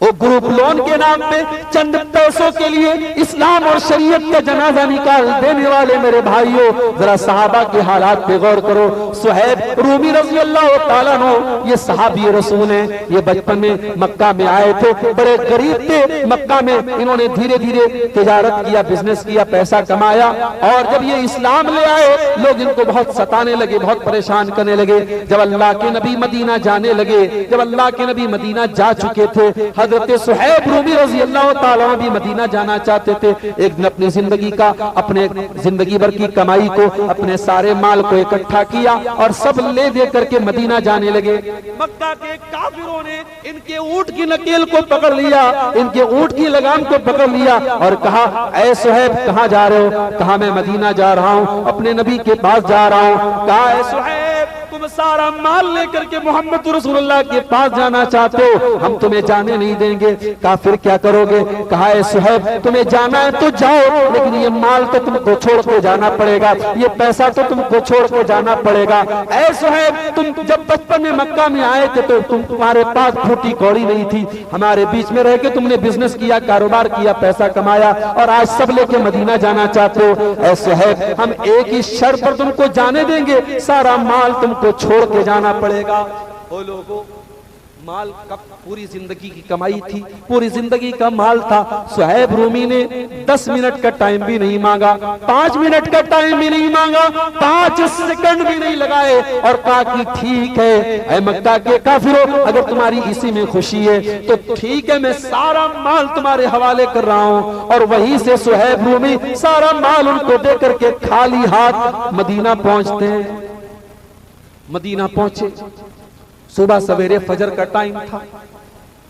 वो ग्रुप लोन के नाम पे चंद पैसों के लिए इस्लाम और शरीयत का जनाजा निकाल देने वाले मेरे भाइयों, जरा सहाबा के हालात पे गौर करो। सुहैब रूमी रज़ी अल्लाह ताला अन्हु, ये सहाबी रसूल हैं, ये बचपन में मक्का में आए थे, बड़े गरीब थे। मक्का में इन्होंने धीरे धीरे तिजारत किया, बिजनेस किया, पैसा कमाया, और जब ये इस्लाम ले आए लोग इनको बहुत सताने लगे, बहुत परेशान करने लगे। जब अल्लाह के नबी मदीना जाने लगे, जब अल्लाह के नबी मदीना जा चुके थे, हजरत सुहैब रूमी रज़ी अल्लाह ताला अन्हु भी मदीना जाना चाहते थे। एक दिन अपनी जिंदगी का, अपने जिंदगी भर की कमाई को, अपने सारे माल को इकट्ठा किया और सब ले दे करके मदीना जाने लगे। मक्का के काफिरों ने इनके ऊंट की नकेल को पकड़ लिया, इनके ऊंट की लगाम को पकड़ लिया और कहा, ऐ सुहैब कहाँ जा रहे हो? कहा मैं मदीना जा रहा हूँ, अपने नबी के पास जा रहा हूँ। कहा ऐ सुहैब तुम सारा माल लेकर के मोहम्मद रसूलुल्लाह के पास जाना चाहते हो, हम तुम्हें जाने नहीं देंगे। कहा फिर क्या करोगे? कहा ऐ सुहैब तुम्हें जाना है तो जाओ, लेकिन ये माल तो तुमको छोड़ के जाना पड़ेगा, ये पैसा तो तुमको छोड़ के जाना पड़ेगा। ऐ सुहैब तुम जब बचपन में मक्का में आए थे तो तुम्हारे पास फूटी कौड़ी नहीं थी, हमारे बीच में रह के तुमने बिजनेस किया, कारोबार किया, पैसा कमाया और आज सब लेके मदीना जाना चाहते हो। ऐ सुहैब हम एक ही शर्त पर तुमको जाने देंगे, सारा माल तुमको छोड़ के जाना पड़ेगा। ओ लोगों, माल का पूरी जिंदगी की कमाई थी, पूरी जिंदगी का माल था। सुहैब रूमी ने 10 मिनट का टाइम भी नहीं मांगा, 5 मिनट का टाइम भी नहीं मांगा, 5 सेकंड भी नहीं लगाए और कहा कि ठीक है ऐ मक्का के काफिरों, अगर तुम्हारी इसी में खुशी है तो ठीक है, मैं सारा माल तुम्हारे हवाले कर रहा हूं। और वहीं से सुहैब रूमी सारा माल उनको दे करके खाली हाथ मदीना पहुंचते हैं। मदीना पहुंचे, सुबह सवेरे फजर का टाइम था,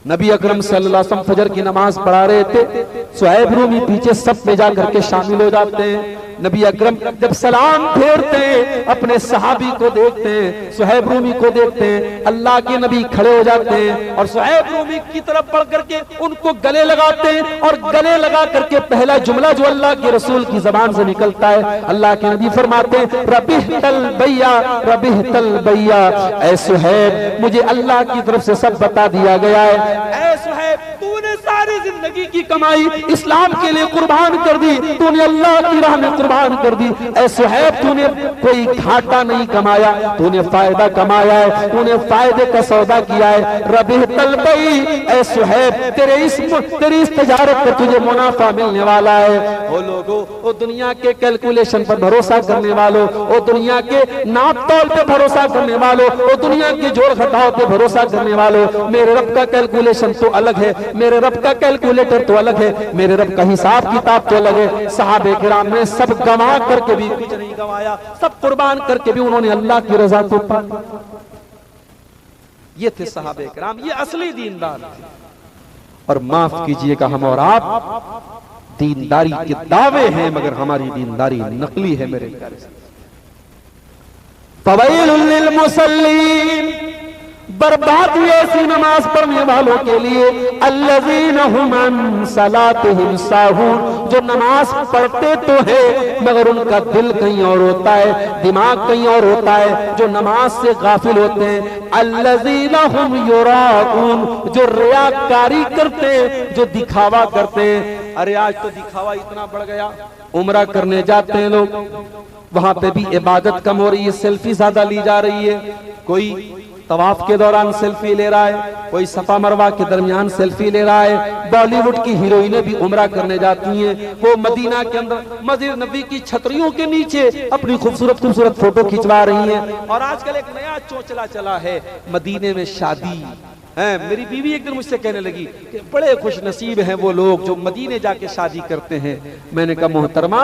नबी अकरम सल्लल्लाहु अलैहि वसल्लम फजर की नमाज पढ़ा रहे थे। सुहैब रूमी पीछे सब में जाकर के शामिल हो जाते हैं। नबी अकरम जब सलाम फेरते हैं, अपने सहाबी को देखते हैं, सुहैब रूमी को देखते हैं, अल्लाह के नबी खड़े हो जाते हैं और सुहैब रूमी की तरफ बढ़ करके उनको गले लगाते हैं और गले लगा करके पहला जुमला जो अल्लाह के रसूल की जबान से निकलता है, अल्लाह के नबी फरमाते हैं रबिहतल भैया, रबिहतल भैया। ऐ सुहैब मुझे अल्लाह की तरफ से सब बता दिया गया है। ऐ सुहैब तूने सारी जिंदगी की कमाई इस्लाम के लिए कुर्बान कर दी, तूने अल्लाह की राह में कुर्बान कर दी। ऐ सुहैब तूने कोई घाटा नहीं कमाया, तूने फायदा कमाया है, तूने फायदे का सौदा किया है। रबिहतल भई, ऐ सुहैब तेरी इस तजारत पर तुझे मुनाफा मिलने वाला है। ओ लोगों, ओ दुनिया के कैलकुलेशन पर भरोसा करने वालों, ओ दुनिया के नाप तौल पे भरोसा करने वालों, ओ दुनिया के जोड़ घटाव पे भरोसा करने वालों, मेरे रब का कैलकुलेशन तो अलग है, मेरे रब का कैलकुलेटर तो अलग है, मेरे रब का हिसाब किताब तो अलग है। सहाबे किराम ने सब गंवा करके भी कुछ नहीं गंवाया, सब कुर्बान करके भी उन्होंने अल्लाह की रजा को पाया। ये थे सहाबे किराम, ये असली दीनदार थे। और माफ कीजिएगा हम और आप दीनदारी के दावे हैं मगर हमारी दीनदारी नकली है। मेरे प्यारे से फवैलुल लिल मुसल्लीन, बर्बादी ऐसी नमाज पढ़ने वालों के लिए, अल्लज़ीना हुम अन सलातिहिम साहून, जो नमाज पढ़ते तो है मगर उनका दिल कहीं और होता है, दिमाग कहीं और होता है, जो नमाज से गाफिल होते हैं। अल्लज़ीना हुम युराऊन, जो रियाकारी करते हैं, जो दिखावा करते हैं। अरे आज तो दिखावा इतना बढ़ गया, उम्रा करने जाते हैं लोग, वहां पे भी इबादत कम हो रही है, सेल्फी ज्यादा ली जा रही है। कोई तवाफ के दौरान सेल्फी ले रहा है, कोई सफा मरवा के दरमियान सेल्फी ले रहा है। बॉलीवुड की हीरोइनें भी उम्रा करने जाती हैं, वो मदीना के अंदर मस्जिद नबी की छतरियों के नीचे अपनी खूबसूरत खूबसूरत फोटो खिंचवा रही हैं। और आजकल एक नया चोचला चला है, मदीने में शादी है। मेरी बीवी एक दिन मुझसे कहने लगी कि बड़े खुश नसीब हैं वो लोग जो मदीने जाके शादी करते हैं। मैंने कहा मोहतरमा,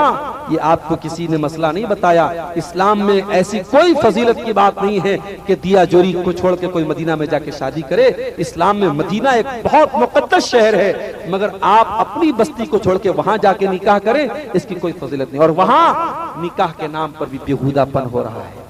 ये आपको किसी ने मसला नहीं बताया, इस्लाम में ऐसी कोई फजीलत की बात नहीं है कि दिया जोरी को छोड़ के कोई मदीना में जाके शादी करे। इस्लाम में मदीना एक बहुत मुकद्दस शहर है, मगर आप अपनी बस्ती को छोड़ के वहां जाके निकाह करें, इसकी कोई फजीलत नहीं। और वहां निकाह के नाम पर भी बेहुदापन हो रहा है,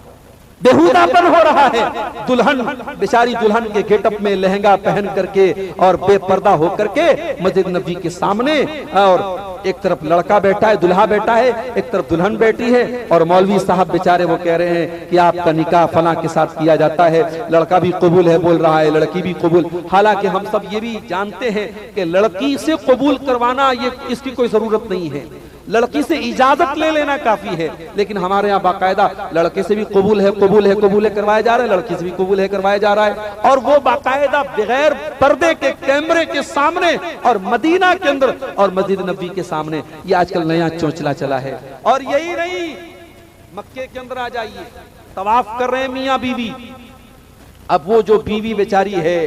बेहुदापन हो रहा है। दुल्हन बेचारी दुल्हन के गेटअप में लहंगा पहन करके और बेपर्दा होकर के मस्जिद नबी के सामने, और एक तरफ लड़का बैठा है, दुल्हा बैठा है, एक तरफ दुल्हन बैठी है, और मौलवी साहब बेचारे वो कह रहे हैं कि आपका निकाह फलां के साथ किया जाता है। लड़का भी कबूल है बोल रहा है, लड़की भी कबूल। हालांकि हम सब ये भी जानते हैं कि लड़की से कबूल करवाना ये इसकी कोई जरूरत नहीं है, लड़की से इजाजत ले लेना काफी है। लेकिन हमारे यहाँ बाकायदा लड़के से भी कबूल है कबूल है कबूल है करवाया जा रहा है, लड़की से भी कबूल है करवाया जा रहा है, और वो बाकायदा बगैर पर्दे के कैमरे के सामने, और मदीना के अंदर और मस्जिद नबी के सामने। ये आजकल नया चोंचला चला है। और यही नहीं, मक्के के अंदर आ जाइए, तवाफ कर रहे हैं मियाँ बीवी। अब वो जो बीवी बेचारी है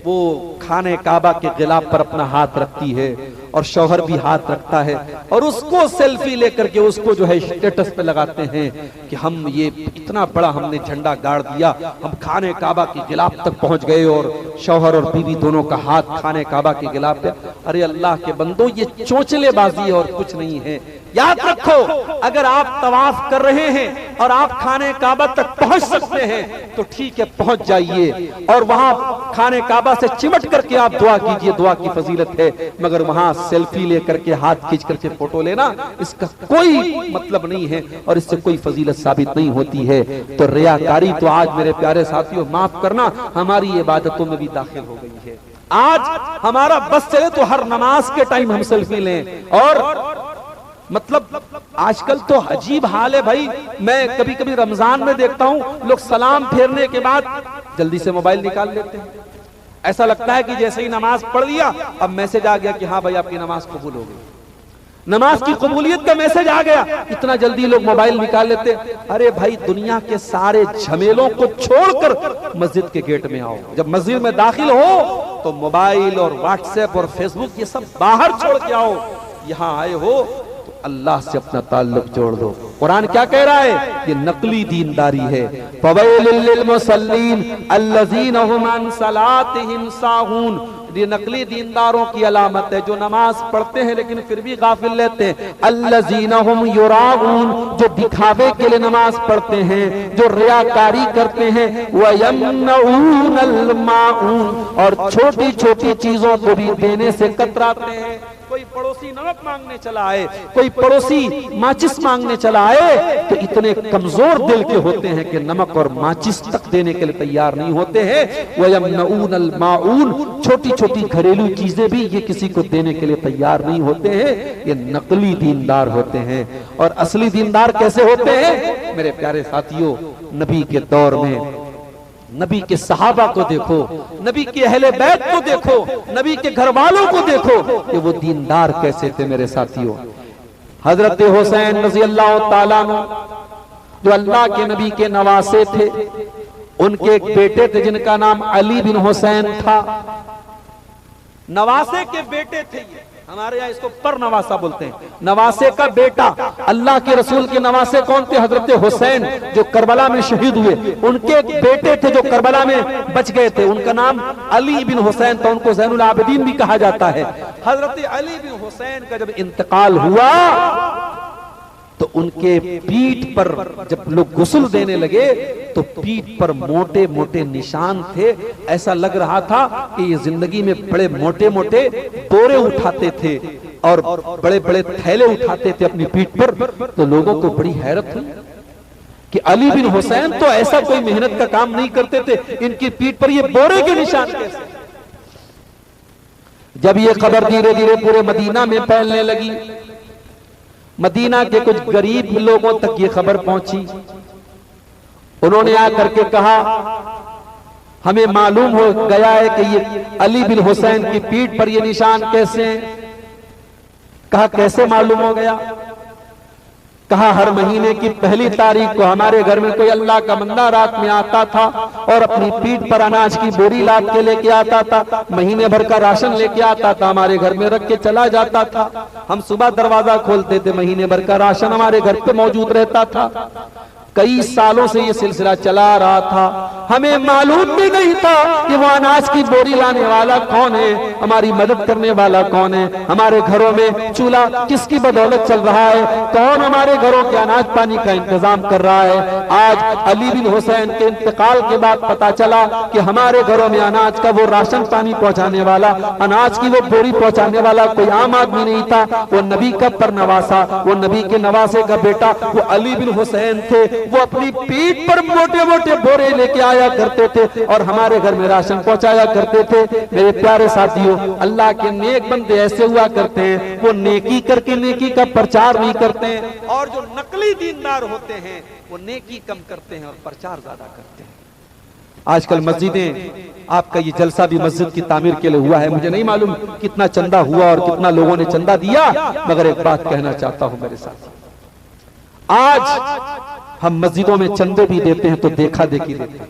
वो खाने काबा के गिलाफ पर अपना हाथ रखती है और शौहर भी हाथ रखता है और उसको सेल्फी लेकर के उसको जो है स्टेटस पे लगाते हैं कि हम ये इतना बड़ा हमने झंडा गाड़ दिया, हम खाने काबा के गिलाफ तक पहुंच गए और शौहर और बीवी दोनों का हाथ खाने काबा के गिलाफ पे। अरे अल्लाह के बंदो, ये चोंचलेबाजी है और कुछ नहीं है। याद रखो, अगर आप तवाफ कर रहे हैं और आप खाने काबा तक पहुंच सकते हैं तो ठीक है, पहुंच जाइए और वहां खाने काबा से चिमट करके आप दुआ कीजिए, दुआ की फजीलत है। मगर वहां सेल्फी लेकर के हाथ खींच करके फोटो लेना, इसका कोई मतलब नहीं है और इससे कोई फजीलत साबित नहीं होती है। तो रियाकारी तो आज मेरे प्यारे साथियों माफ करना हमारी इबादतों में भी दाखिल हो गई है। आज हमारा बस चले तो हर नमाज के टाइम हम सेल्फी लें और मतलब आजकल तो अजीब हाल है भाई। मैं कभी कभी रमजान में देखता हूं लोग सलाम फेरने के बाद जल्दी से मोबाइल निकाल लेते हैं। ऐसा लगता है कि जैसे ही नमाज पढ़ लिया अब मैसेज आ गया कि हाँ भाई आपकी नमाज कबूल हो गई, नमाज की कबूलियत का मैसेज आ गया, इतना जल्दी लोग मोबाइल निकाल लेते। अरे भाई, दुनिया के सारे झमेलों को छोड़कर मस्जिद के गेट में आओ। जब मस्जिद में दाखिल हो तो मोबाइल और व्हाट्सएप और फेसबुक ये सब बाहर छोड़ के आओ। यहां आए हो अल्लाह से अपना ताल्लुक जोड़ दो। कुरान क्या कह रहा है? ये नकली दीनदारी है। फवैलुल लिल मुसल्लीन अल्लज़ीना हुम अन सलातिहिम साहून। ये नकली दीनदारों की अलामत है जो नमाज पढ़ते हैं लेकिन फिर भी गाफिल रहते हैं। अल्लज़ीना हुम युराऊन, जो दिखावे के लिए नमाज पढ़ते हैं, जो रियाकारी करते हैं। व यमनऊनल माऊन, और छोटी छोटी चीजों को भी देने से कतराते हैं। कोई पड़ोसी नमक मांगने चला आए, कोई पड़ोसी माचिस मांगने चला आए तो इतने कमजोर दिल के होते हैं कि नमक और माचिस तक देने के लिए तैयार नहीं होते हैं। वयमनऊनल माऊन, छोटी छोटी घरेलू चीजें भी ये किसी को देने के लिए तैयार नहीं होते हैं। ये नकली दीनदार होते हैं। और असली दीनदार कैसे होते हैं मेरे प्यारे साथियों? नबी के दौर में नबी के सहाबा को देखो, नबी के अहले बैत को देखो, नबी के घर वालों को देखो कि वो दीनदार कैसे थे मेरे साथियों। हजरत हुसैन रज़ी अल्लाह ताला अन्हु जो अल्लाह के नबी के नवासे थे, उनके एक बेटे थे जिनका नाम अली बिन हुसैन था। नवासे के बेटे थे ये, हमारे यहाँ इसको पर नवासा बोलते हैं। नवासे का बेटा, अल्लाह के रसूल के नवासे कौन थे? हजरत हुसैन जो करबला में शहीद हुए, उनके एक बेटे थे जो करबला में बच गए थे, उनका नाम अली बिन हुसैन था। उनको ज़ैनुल आबिदीन भी कहा जाता है। हजरत अली बिन हुसैन का जब इंतकाल हुआ तो उनके पीठ पर जब लोग गुस्ल देने लगे तो पीठ पर मोटे मोटे निशान थे। ऐसा लग रहा था कि ये जिंदगी में बड़े मोटे मोटे बोरे उठाते थे और बड़े बड़े थैले उठाते थे अपनी पीठ पर। तो लोगों को बड़ी हैरत हुई कि अली बिन हुसैन तो ऐसा कोई मेहनत का काम नहीं करते थे, इनकी पीठ पर ये बोरे के निशान कैसे? जब ये खबर धीरे धीरे पूरे मदीना में फैलने लगी, मदीना के कुछ गरीब लोगों तक ये खबर पहुंची। उन्होंने आकर के कहा, हमें मालूम हो गया है कि ये अली बिन हुसैन की पीठ पर ये निशान कैसे हैं। कहा कैसे मालूम हो गया? कहा हर महीने की पहली तारीख को हमारे घर में कोई अल्लाह का बंदा रात में आता था और अपनी पीठ पर अनाज की बोरी लाद के लेके आता था, महीने भर का राशन लेके आता था, हमारे घर में रख के चला जाता था। हम सुबह दरवाजा खोलते थे, महीने भर का राशन हमारे घर पे मौजूद रहता था। कई सालों से ये सिलसिला चला रहा था, हमें मालूम भी नहीं था कि वो अनाज की बोरी लाने वाला कौन है, हमारी मदद करने वाला कौन है, हमारे घरों में चूल्हा किसकी बदौलत चल रहा है, कौन हमारे घरों के अनाज पानी का इंतजाम कर रहा है। आज अली बिन हुसैन के इंतकाल के बाद पता चला कि हमारे घरों में अनाज का वो राशन पानी पहुंचाने वाला, अनाज की वो बोरी पहुंचाने वाला कोई आम आदमी नहीं था, वो नबी का परनवासा, वो नबी के नवासे का बेटा, वो अली बिन हुसैन थे। वो अपनी पीठ पर मोटे मोटे बोरे लेके आया करते थे और हमारे घर में राशन पहुंचाया करते थे। मेरे प्यारे साथियों, अल्लाह के नेक बंदे ऐसे हुआ करते हैं, वो नेकी करके नेकी का प्रचार नहीं करते हैं। और जो नकली दीनदार होते हैं वो नेकी कम करते हैं और प्रचार ज्यादा करते हैं। आजकल मस्जिदें, आपका ये जलसा भी मस्जिद की तामीर के लिए हुआ है। मुझे नहीं मालूम कितना चंदा हुआ और कितना लोगों ने चंदा दिया, मगर एक बात कहना चाहता हूं मेरे साथ, आज हम मस्जिदों में चंदे भी देते हैं तो देखा देखी देते हैं।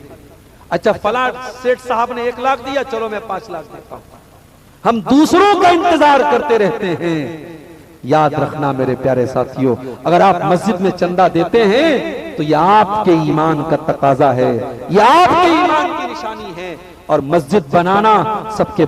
अच्छा फला सेठ साहब ने 1 लाख दिया, चलो मैं 5 लाख देता हूं। हम दूसरों का इंतजार करते रहते हैं। याद रखना मेरे प्यारे साथियों, अगर आप मस्जिद में चंदा देते हैं तो यह आपके ईमान का तकाजा है, यह आपके ईमान की निशानी है। और मस्जिद बनाना सबके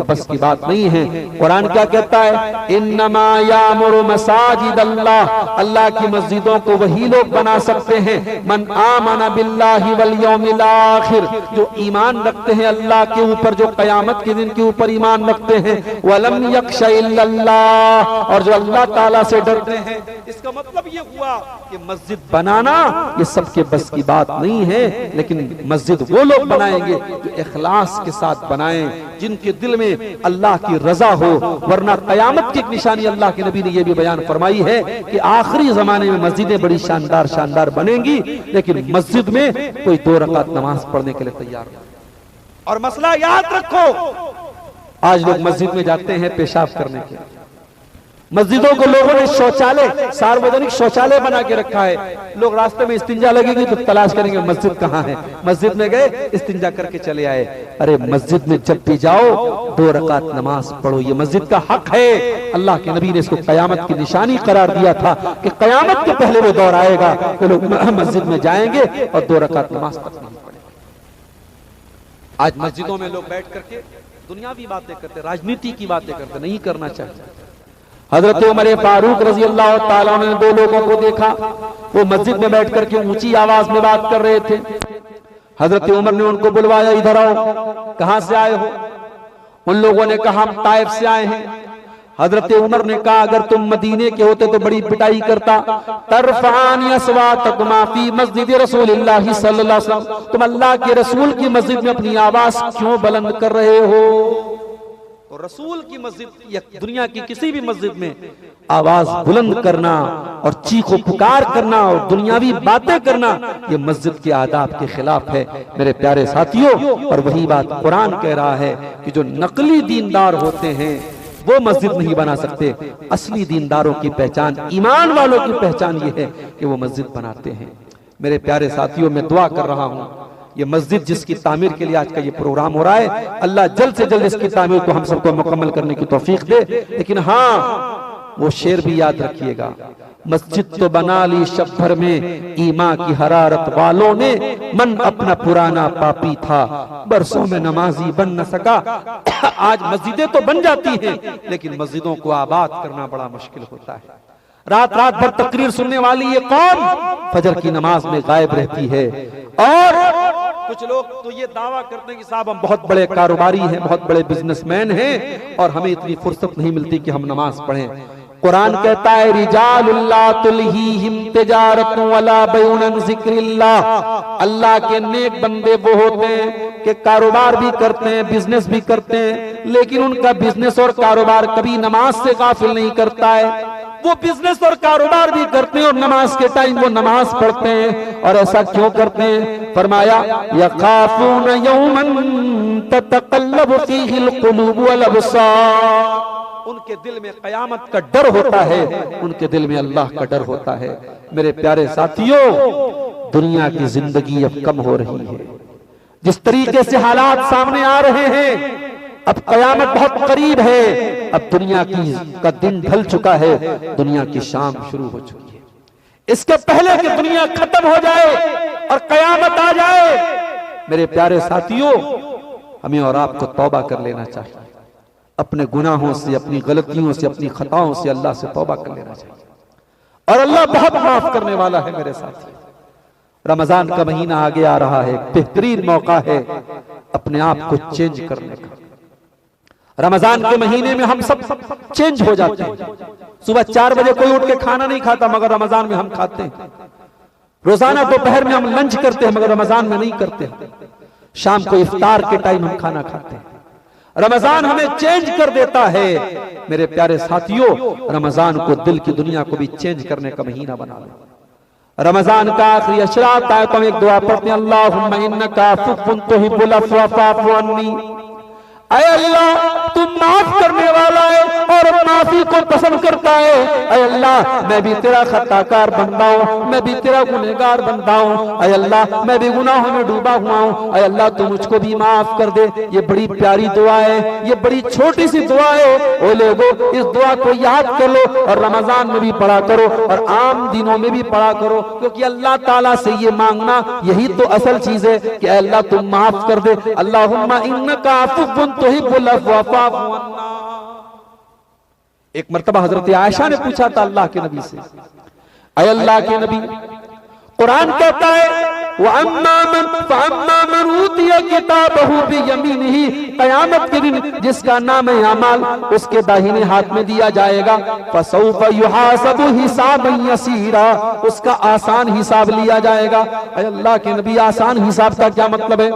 बस की बात नहीं है। कुरान क्या कहता है? इन्नमा यामुरु मसाजिद अल्लाह, अल्लाह की मस्जिदों को वही लोग बना सकते हैं मन आमना बिल्लाहि वल यौमिल आखिर, जो ईमान रखते हैं अल्लाह के ऊपर, जो कयामत के दिन के ऊपर ईमान रखते हैं, वलम यख्शा इल्लल्लाह, और जो अल्लाह ताला से डरते हैं। इसका मतलब ये हुआ कि मस्जिद बनाना ये सबके बस की बात नहीं है, लेकिन मस्जिद वो लोग बनाएंगे इखलास के साथ बनाएं, जिनके दिल में अल्लाह की रजा हो। वरना कयामत की एक निशानी अल्लाह के नबी ने यह भी बयान फरमाई है कि आखिरी जमाने में मस्जिदें बड़ी शानदार शानदार बनेंगी, लेकिन मस्जिद में कोई 2 रकात नमाज पढ़ने के लिए तैयार नहीं। और मसला याद रखो, आज लोग मस्जिद में जाते हैं पेशाब करने के लिए। मस्जिदों को लोगों ने शौचालय, सार्वजनिक शौचालय बना के रखा है। लोग रास्ते में इस्तिंजा लगेगी तो तलाश करेंगे मस्जिद कहाँ है, मस्जिद में गए इस्तिंजा करके चले आए। अरे मस्जिद में जब भी जाओ 2 रकात नमाज पढ़ो, ये मस्जिद का हक है। अल्लाह के नबी ने इसको कयामत की निशानी करार दिया था कि कयामत के पहले वो दौर आएगा तो लोग मस्जिद में जाएंगे और 2 रकात नमाज तक नहीं पढ़ेंगे। आज मस्जिदों में लोग बैठ करके दुनियावी बातें करते, राजनीति की बातें करते, नहीं करना चाहिए। हजरत उमर फारूक रजी अल्लाह ताला ने 2 लोगों को देखा, वो मस्जिद में बैठ करके ऊंची आवाज में बात कर रहे थे। हजरत उमर ने उनको बुलवाया, इधर आओ, कहां से आए हो? उन लोगों ने कहा हम ताइफ से आए हैं। हजरत उमर ने कहा अगर तुम मदीने के होते तो बड़ी पिटाई करता। तरफानी अस्वातकुमा फी मस्जिद रसूलिल्लाह सल्लल्लाहु अलैहि वसल्लम, तुम अल्लाह के रसूल की मस्जिद में अपनी आवाज क्यों बुलंद कर रहे हो? तो रसूल की मस्जिद या दुनिया की किसी भी मस्जिद में आवाज बुलंद करना और चीखो पुकार करना और दुनियावी बातें करना, ये मस्जिद के आदाब के खिलाफ है मेरे प्यारे साथियों। और वही बात कुरान कह रहा है कि जो नकली दीनदार होते हैं वो मस्जिद नहीं बना सकते। असली दीनदारों की पहचान, ईमान वालों की पहचान ये है कि वो मस्जिद बनाते हैं। मेरे प्यारे साथियों, मैं दुआ कर रहा हूं ये मस्जिद जिसकी तामीर के लिए आज का ये प्रोग्राम हो रहा है, अल्लाह जल्द से जल्द इसकी तामीर को हम सबको मुकम्मल करने की तौफीक दे। लेकिन हाँ, वो शेर भी याद रखिएगा, मस्जिद तो बना ली शब भर में ईमा की हरारत वालों ने, मन अपना पुराना पापी था बरसों में नमाजी बन न सका। आज मस्जिदें तो बन जाती हैं, लेकिन मस्जिदों को आबाद करना बड़ा मुश्किल होता है। रात रात भर तकरीर सुनने वाली ये कौम फजर की नमाज में गायब रहती है। और कुछ लोग तो ये दावा करते हैं कि साहब हम बहुत बड़े कारोबारी हैं, बहुत बड़े बिजनेसमैन हैं और हमें इतनी फुर्सत नहीं मिलती कि हम नमाज पढ़ें। कुरान कहता है रिजालुल्ला तुल्हीहिम तिजारतु वला बैउन अन जिक्रिल्लाह, अल्लाह के नेक बंदे वो होते हैं कि कारोबार भी करते हैं, बिजनेस भी करते हैं, लेकिन उनका बिजनेस और कारोबार कभी नमाज से गाफिल नहीं करता है। वो बिजनेस और कारोबार भी करते हैं और नमाज के टाइम वो नमाज पढ़ते हैं। और ऐसा क्यों करते हैं? फरमाया यखाफून यौमन ततक़ल्लबु फीहिल क़ुलूब वल अबसार, उनके दिल में कयामत का डर होता है, उनके दिल में अल्लाह का डर होता है। मेरे प्यारे साथियों, दुनिया की जिंदगी अब कम हो रही है। जिस तरीके से हालात सामने आ रहे हैं, अब कयामत बहुत करीब है। अब दुनिया का दिन ढल चुका है, दुनिया की शाम शुरू हो चुकी है। इसके पहले कि दुनिया खत्म हो जाए और कयामत आ जाए, मेरे प्यारे साथियों, हमें और आपको तौबा कर लेना चाहिए। अपने गुनाहों से, अपनी गलतियों से, अपनी खताओं से अल्लाह से तौबा कर लेना चाहिए। और अल्लाह बहुत माफ करने वाला है मेरे साथी। रमजान का महीना आगे आ रहा है, बेहतरीन मौका है अपने आप को चेंज करने का। रमजान के महीने में हम सब चेंज हो जाते हैं। सुबह 4 बजे कोई उठ के खाना नहीं खाता, मगर रमजान में हम खाते हैं। रोजाना दोपहर में हम लंच करते हैं, मगर रमजान में नहीं करते। शाम को इफ्तार के टाइम हम खाना खाते हैं। रमजान हमें चेंज कर देता है मेरे प्यारे साथियों। रमजान को, दिल की दुनिया को भी चेंज करने का महीना बना लो। रमजान का आखिरी अशरा आता है तो हम एक दुआ पढ़ते हैं, अल्लाहुम्मा इन्नका अफ़्वुन तुहिब्बुल अफ़्व फ़अफ़ु अन्नी। ऐ अल्लाह, तुम माफ करने वाला है, और माफी को पसंद करता है। ऐ अल्लाह मैं भी तेरा खताकार बंदा हूँ, मैं भी तेरा गुनहगार बंदा हूँ। ऐ अल्लाह मैं भी गुनाहों में डूबा हुआ हूँ। ऐ अल्लाह तू मुझको भी माफ कर दे। ये बड़ी प्यारी दुआ है, ये बड़ी छोटी सी दुआ है। ओ लोगों, इस दुआ को याद कर लो और रमजान में भी पढ़ा करो और आम दिनों में भी पढ़ा करो, क्योंकि अल्लाह ताला से ये मांगना यही तो असल चीज है कि अल्लाह तुम माफ कर दे। अल्लाहुम्मा इन्नका अफ़्वुन तुहिब्बुल अफ़्व फ़अफ़ु अन्ना। एक मर्तबा हजरत आयशा ने पूछा था अल्लाह के नबी से, ऐ अल्लाह के नबी, कुरान कहता है क़यामत के दिन जिसका नाम है अमाल उसके दाहिने हाथ में दिया जाएगा, फसौफ युहासबु हिसाबन यसीरा, उसका आसान हिसाब लिया जाएगा। ऐ अल्लाह के नबी, आसान हिसाब का क्या मतलब है?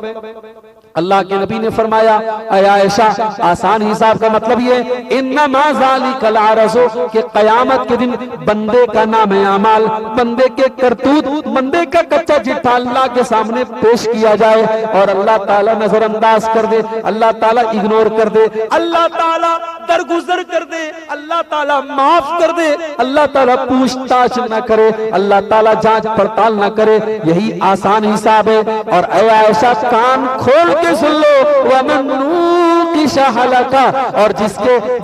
अल्लाह के नबी ने फरमाया, ऐ आयशा, आसान हिसाब का मतलब ये इन्नमा ज़ालिकल अरज़ु, कि क़यामत के दिन बंदे का नाम है अमाल, बंदे के करतूत, बंदे का कच्चा चिट्ठा अल्लाह के सामने पेश किया जाए और अल्लाह ताला नजरअंदाज कर दे, अल्लाह ताला इग्नोर कर दे, अल्लाह ताला दरगुजर कर दे, अल्लाह ताला माफ कर दे, अल्लाह ताला पूछताछ न करे, अल्लाह ताला जांच पड़ताल न करे। यही आसान हिसाब है। और ऐ आयशा, कान खोल के सुन लो, वमन्नू शहलका, और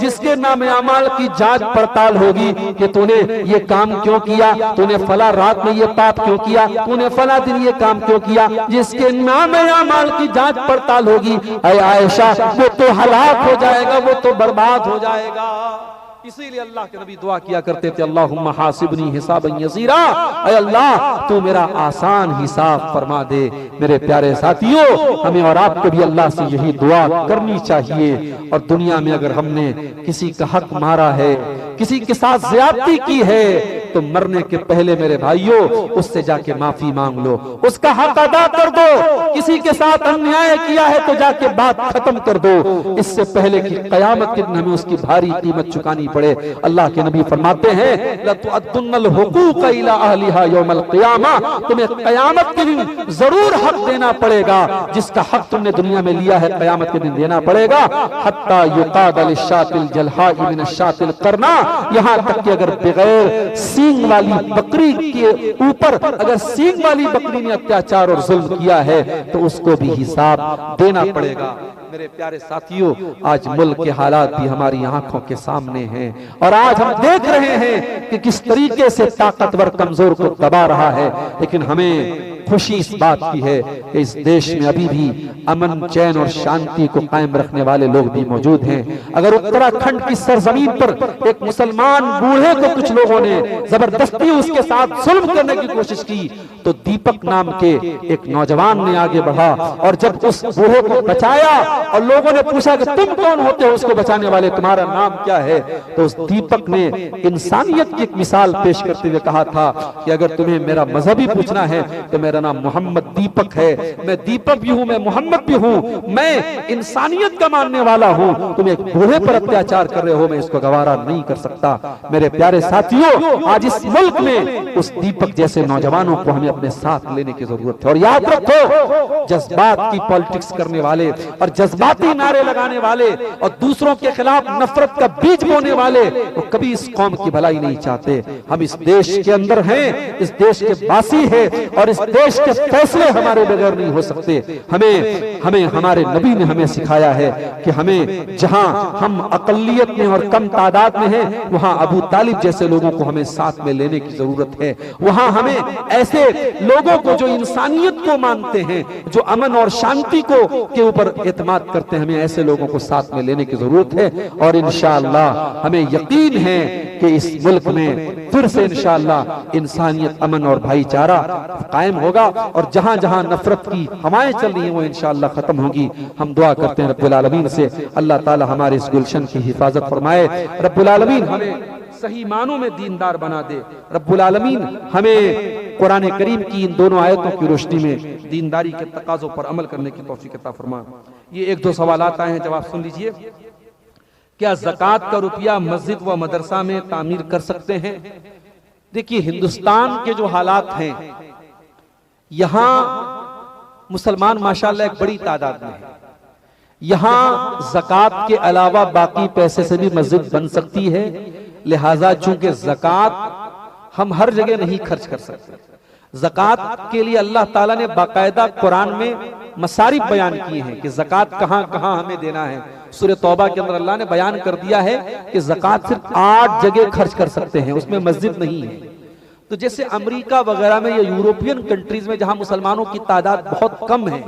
जिसके नाम अमाल की जांच पड़ताल होगी कि तूने ये काम क्यों किया, तूने फला रात में ये पाप क्यों किया, तूने फला दिन ये काम क्यों किया, जिसके नाम अमाल की जांच पड़ताल होगी, ऐ आयशा, वो तो हलाक हो जाएगा, वो तो बर्बाद हो जाएगा। इसीलिए अल्लाह के नबी दुआ किया करते थे, अल्लाहुम्मा हासिबनी हिसाबन यसीरा, ऐ अल्लाह तू मेरा आसान हिसाब फरमा दे। मेरे प्यारे साथियों, हमें और आपको भी अल्लाह से यही दुआ करनी चाहिए। और दुनिया में अगर हमने किसी का हक मारा है, किसी के साथ ज्यादती की है, तो मरने के पहले मेरे भाइयों उससे जाके माफी मांग लो, उसका हक अदा कर दो। किसी के साथ अन्याय किया है तो जाके बात खत्म कर दो, इससे पहले कि कयामत के दिन हमें उसकी भारी कीमत चुकानी पड़े। अल्लाह के नबी फरमाते हैं, लतुअद्दुन्नल हुकूक इला अहलिहा यौमल क़ियामा, तुम्हें कयामत के दिन जरूर हक देना पड़ेगा। जिसका हक तुमने दुनिया में लिया है कयामत के दिन देना पड़ेगा। हत्ता युक़ाद लिशातिल जलहा मिन शातिल करना, यहाँ तक कि अगर बगैर सींग वाली बकरी के ऊपर अगर सींग वाली बकरी ने अत्याचार और जुल्म किया है तो उसको भी हिसाब देना पड़ेगा। मेरे प्यारे साथियों, आज मुल्क के हालात भी हमारी आंखों के सामने हैं और आज हम देख रहे हैं कि किस तरीके से ताकतवर कमजोर को दबा रहा है। लेकिन हमें खुशी इस बात की है कि इस देश में अभी भी अमन, चैन और शांति को कायम रखने वाले लोग भी मौजूद हैं। अगर उत्तराखंड की सरजमीन पर एक मुसलमान बूढ़े को कुछ लोगों ने जबरदस्ती उसके साथ जुल्म करने की कोशिश की तो दीपक नाम के एक नौजवान ने आगे बढ़ा और जब उस बूढ़े को बचाया और लोगों ने पूछा कि तुम कौन होते हो उसको बचाने वाले, तुम्हारा नाम क्या है, तो उस दीपक ने इंसानियत की एक मिसाल पेश करते हुए कहा था कि अगर तुम्हें मेरा मजहब ही पूछना है तो मेरा नाम मोहम्मद दीपक है। मैं दीपक भी हूं, मैं मोहम्मद भी हूं, मैं इंसानियत का मानने वाला हूं। तुम एक बूढ़े पर अत्याचार कर रहे हो, मैं इसको गवारा नहीं कर सकता। मेरे प्यारे साथियों, आज इस मुल्क में उस दीपक जैसे नौजवानों को हमें अपने साथ लेने की जरूरत है। और याद रखो, जज्बात की पॉलिटिक्स करने वाले और जज्बाती नारे लगाने वाले और दूसरों के खिलाफ नफरत का बीज बोने वाले वो कभी इस कौम की भलाई नहीं चाहते। हम इस देश के अंदर हैं, इस देश के वासी हैं और इस देश के फैसले हमारे बगैर नहीं हो सकते। हमें हमारे नबी ने हमें सिखाया है कि हमें जहां हम अकलियत में और कम तादाद में हैं वहां अबू तालिब जैसे लोगों को हमें साथ में लेने की जरूरत है। वहां हमें ऐसे लोगों को जो इंसानियत को मानते हैं, जो अमन और शांति को के ऊपर एतमाद करते हैं, हमें ऐसे लोगों को साथ में लेने की जरूरत है। और इंशाअल्लाह हमें यकीन है कि इस मुल्क में फिर से इंशाअल्लाह इंसानियत, अमन और भाईचारा कायम होगा और जहां जहां नफरत की हवाएं चल रही हैं वो इंशाअल्लाह खत्म होगी। हम दुआ करते हैं रब्बुल आलमीन से अल्लाह ताला हमारे इस गुलशन की हिफाजत फरमाए। रब्बुल आलमीन हमें सही मानों में दीनदार बना दे। रब्बुल आलमीन हमें कुरान करीम की इन दोनों आयतों की रोशनी में दीनदारी के तकाज़ों पर अमल करने की तौफीक अता फरमा। ये एक दो सवालात आए हैं, जवाब सुन लीजिए। क्या ज़कात का रुपया मस्जिद व मदरसा में तामीर कर सकते हैं? देखिए, हिंदुस्तान के जो हालात हैं, यहाँ मुसलमान माशाअल्लाह एक बड़ी तादाद में है, यहाँ ज़कात के अलावा बाकी पैसे से भी मस्जिद बन सकती है। लिहाजा चूंकि ज़कात हम हर जगह नहीं खर्च कर सकते, ज़कात के लिए अल्लाह ताला ने बाकायदा कुरान में मसारिफ बयान किए हैं कि ज़कात कहाँ कहाँ हमें देना है। सूरह तौबा के अंदर अल्लाह ने बयान कर दिया है कि ज़कात सिर्फ 8 जगह खर्च कर सकते हैं, उसमें मस्जिद नहीं है। तो जैसे अमेरिका वगैरह में या यूरोपियन कंट्रीज में जहां मुसलमानों की तादाद बहुत कम है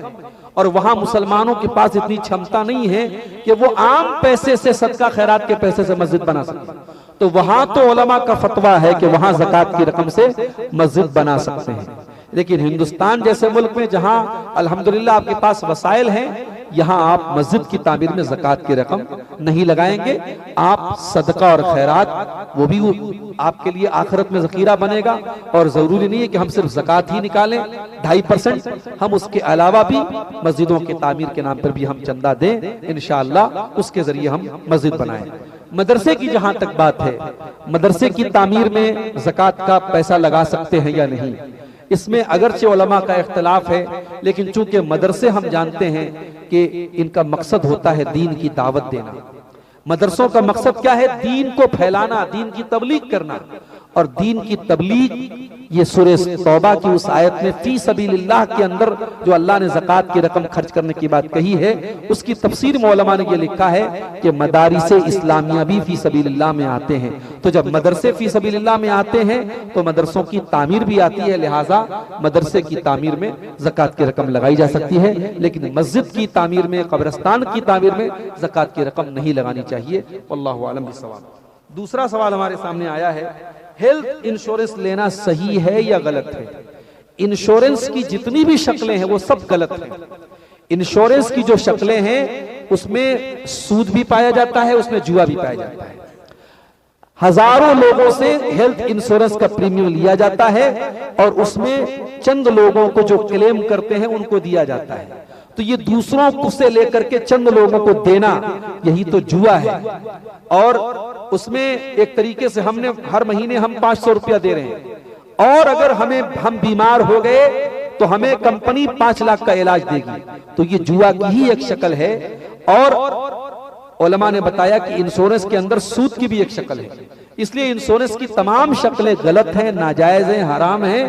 और वहां मुसलमानों के पास इतनी क्षमता नहीं है कि वो आम पैसे से, सदका खैरात के पैसे से मस्जिद बना सके, तो वहां तो उलमा का फतवा है कि वहां ज़कात की रकम से मस्जिद बना सकते हैं। लेकिन हिंदुस्तान जैसे मुल्क में जहां अल्हम्दुलिल्लाह आपके पास वसाइल हैं, यहाँ आप मस्जिद की तामीर में ज़कात की रकम नहीं लगाएंगे। आप सदका और खैरात वो भी आपके लिए आखिरत में ज़खीरा बनेगा। और जरूरी नहीं है कि हम सिर्फ ज़कात ही निकालें 2.5%, हम उसके अलावा भी मस्जिदों के तामीर के नाम पर भी हम चंदा दें, इंशाअल्लाह उसके जरिए हम मस्जिद बनाएं। मदरसे की जहां तक बात है, मदरसे की तामीर में ज़कात का पैसा लगा सकते हैं या नहीं, इसमें अगरचे उलमा का इख्तलाफ है, लेकिन चूंकि मदरसे हम जानते हैं कि इनका मकसद होता है दीन की दावत देना। मदरसों का मकसद क्या है? दीन को फैलाना, दीन की तबलीग करना। और दीन की तबलीग ये सूरह तौबा की उस आयत में फी सबीलिल्लाह के अंदर जो अल्लाह ने ज़कात की रकम खर्च करने की बात कही है, उसकी तफसीर में उलमा ने ये लिखा है कि मदारिसे इस्लामिया भी फी सबीलिल्लाह में आते हैं। तो जब मदरसे फी सबीलिल्लाह में आते हैं तो मदरसों की तामीर भी आती है, लिहाजा मदरसे की तामीर में ज़कात की रकम लगाई जा सकती है। लेकिन मस्जिद की तामीर में, कब्रिस्तान की तामीर में ज़कात की रकम नहीं लगानी चाहिए। वल्लाहु आलम बिस्सवाब। दूसरा सवाल हमारे सामने आया है, हेल्थ इंश्योरेंस लेना सही है या गलत है? इंश्योरेंस की जितनी भी शक्लें हैं वो सब गलत हैं। इंश्योरेंस की जो शक्लें हैं उसमें सूद भी पाया जाता है, उसमें जुआ भी पाया जाता है। हजारों लोगों से हेल्थ इंश्योरेंस का प्रीमियम लिया जाता है और उसमें चंद लोगों को जो क्लेम करते हैं उनको दिया जाता है। तो ये दूसरों को से लेकर के चंद लोगों को देना, यही तो जुआ है। और उसमें एक तरीके से हमने हर महीने हम 500 रुपया दे रहे हैं और अगर हम बीमार हो गए तो हमें कंपनी 5 लाख का इलाज देगी। तो ये जुआ की ही एक शक्ल है। और उलमा ने बताया कि इंश्योरेंस के अंदर सूद की भी एक शक्ल है। इसलिए इंश्योरेंस की तमाम शक्लें गलत हैं, नाजायज हैं, हराम हैं।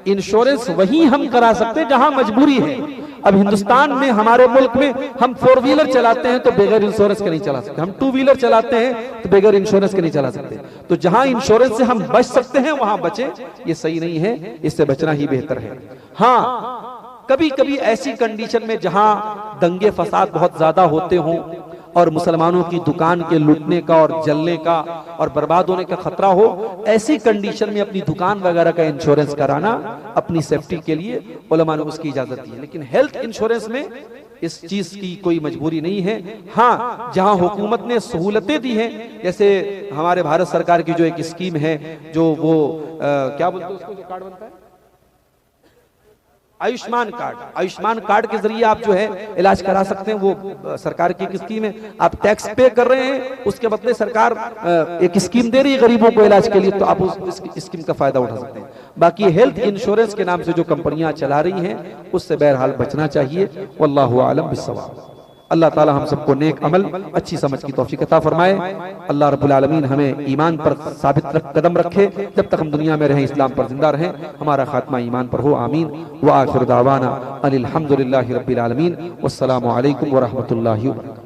इंश्योरेंस वही हम करा सकते हैं जहां मजबूरी है। अब हिंदुस्तान में, हमारे मुल्क में हम 4 व्हीलर चलाते हैं तो बगैर इंश्योरेंस के नहीं चला सकते, हम 2 व्हीलर चलाते हैं तो बगैर इंश्योरेंस के नहीं चला सकते। तो जहां इंश्योरेंस से हम बच सकते हैं वहां बचें, ये सही नहीं है, इससे बचना ही बेहतर है। हाँ, कभी कभी ऐसी कंडीशन में जहां दंगे फसाद बहुत ज्यादा होते हों और मुसलमानों की दुकान के लूटने का और जलने का और बर्बाद होने का खतरा हो, ऐसी कंडीशन में अपनी दुकान वगैरह का इंश्योरेंस कराना अपनी सेफ्टी के लिए उलमा ने उसकी इजाजत दी है। लेकिन हेल्थ इंश्योरेंस में इस चीज की कोई मजबूरी नहीं है। हाँ, जहां हुकूमत ने सहूलतें दी हैं, जैसे हमारे भारत सरकार की जो एक स्कीम है, जो वो क्या बोलते हैं उसको, जो कार्ड बनता है आयुष्मान कार्ड, आयुष्मान कार्ड के जरिए आप जो है इलाज करा सकते हैं। वो सरकार की एक स्कीम है, आप टैक्स पे कर रहे हैं, उसके बदले सरकार एक स्कीम दे रही है गरीबों को इलाज के लिए, तो आप उस स्कीम का फायदा उठा सकते हैं। बाकी हेल्थ इंश्योरेंस के नाम से जो कंपनियां चला रही हैं उससे बहरहाल बचना चाहिए। वल्लाहु आलम बिस्सवाब। अल्लाह ताला हम सबको नेक अमल, अच्छी समझ की तौफीक अता फरमाए। अल्लाह रब्बुल आलमीन हमें ईमान पर साबित कदम रखे, जब तक हम दुनिया में रहें इस्लाम पर जिंदा रहें, हमारा खात्मा ईमान पर हो, आमीन। व आखिर दावाना अनिल हम्दुलिल्लाहि रब्बिल आलमीन। वस्सलामु अलैकुम व रहमतुल्लाहि व बरकातुहू।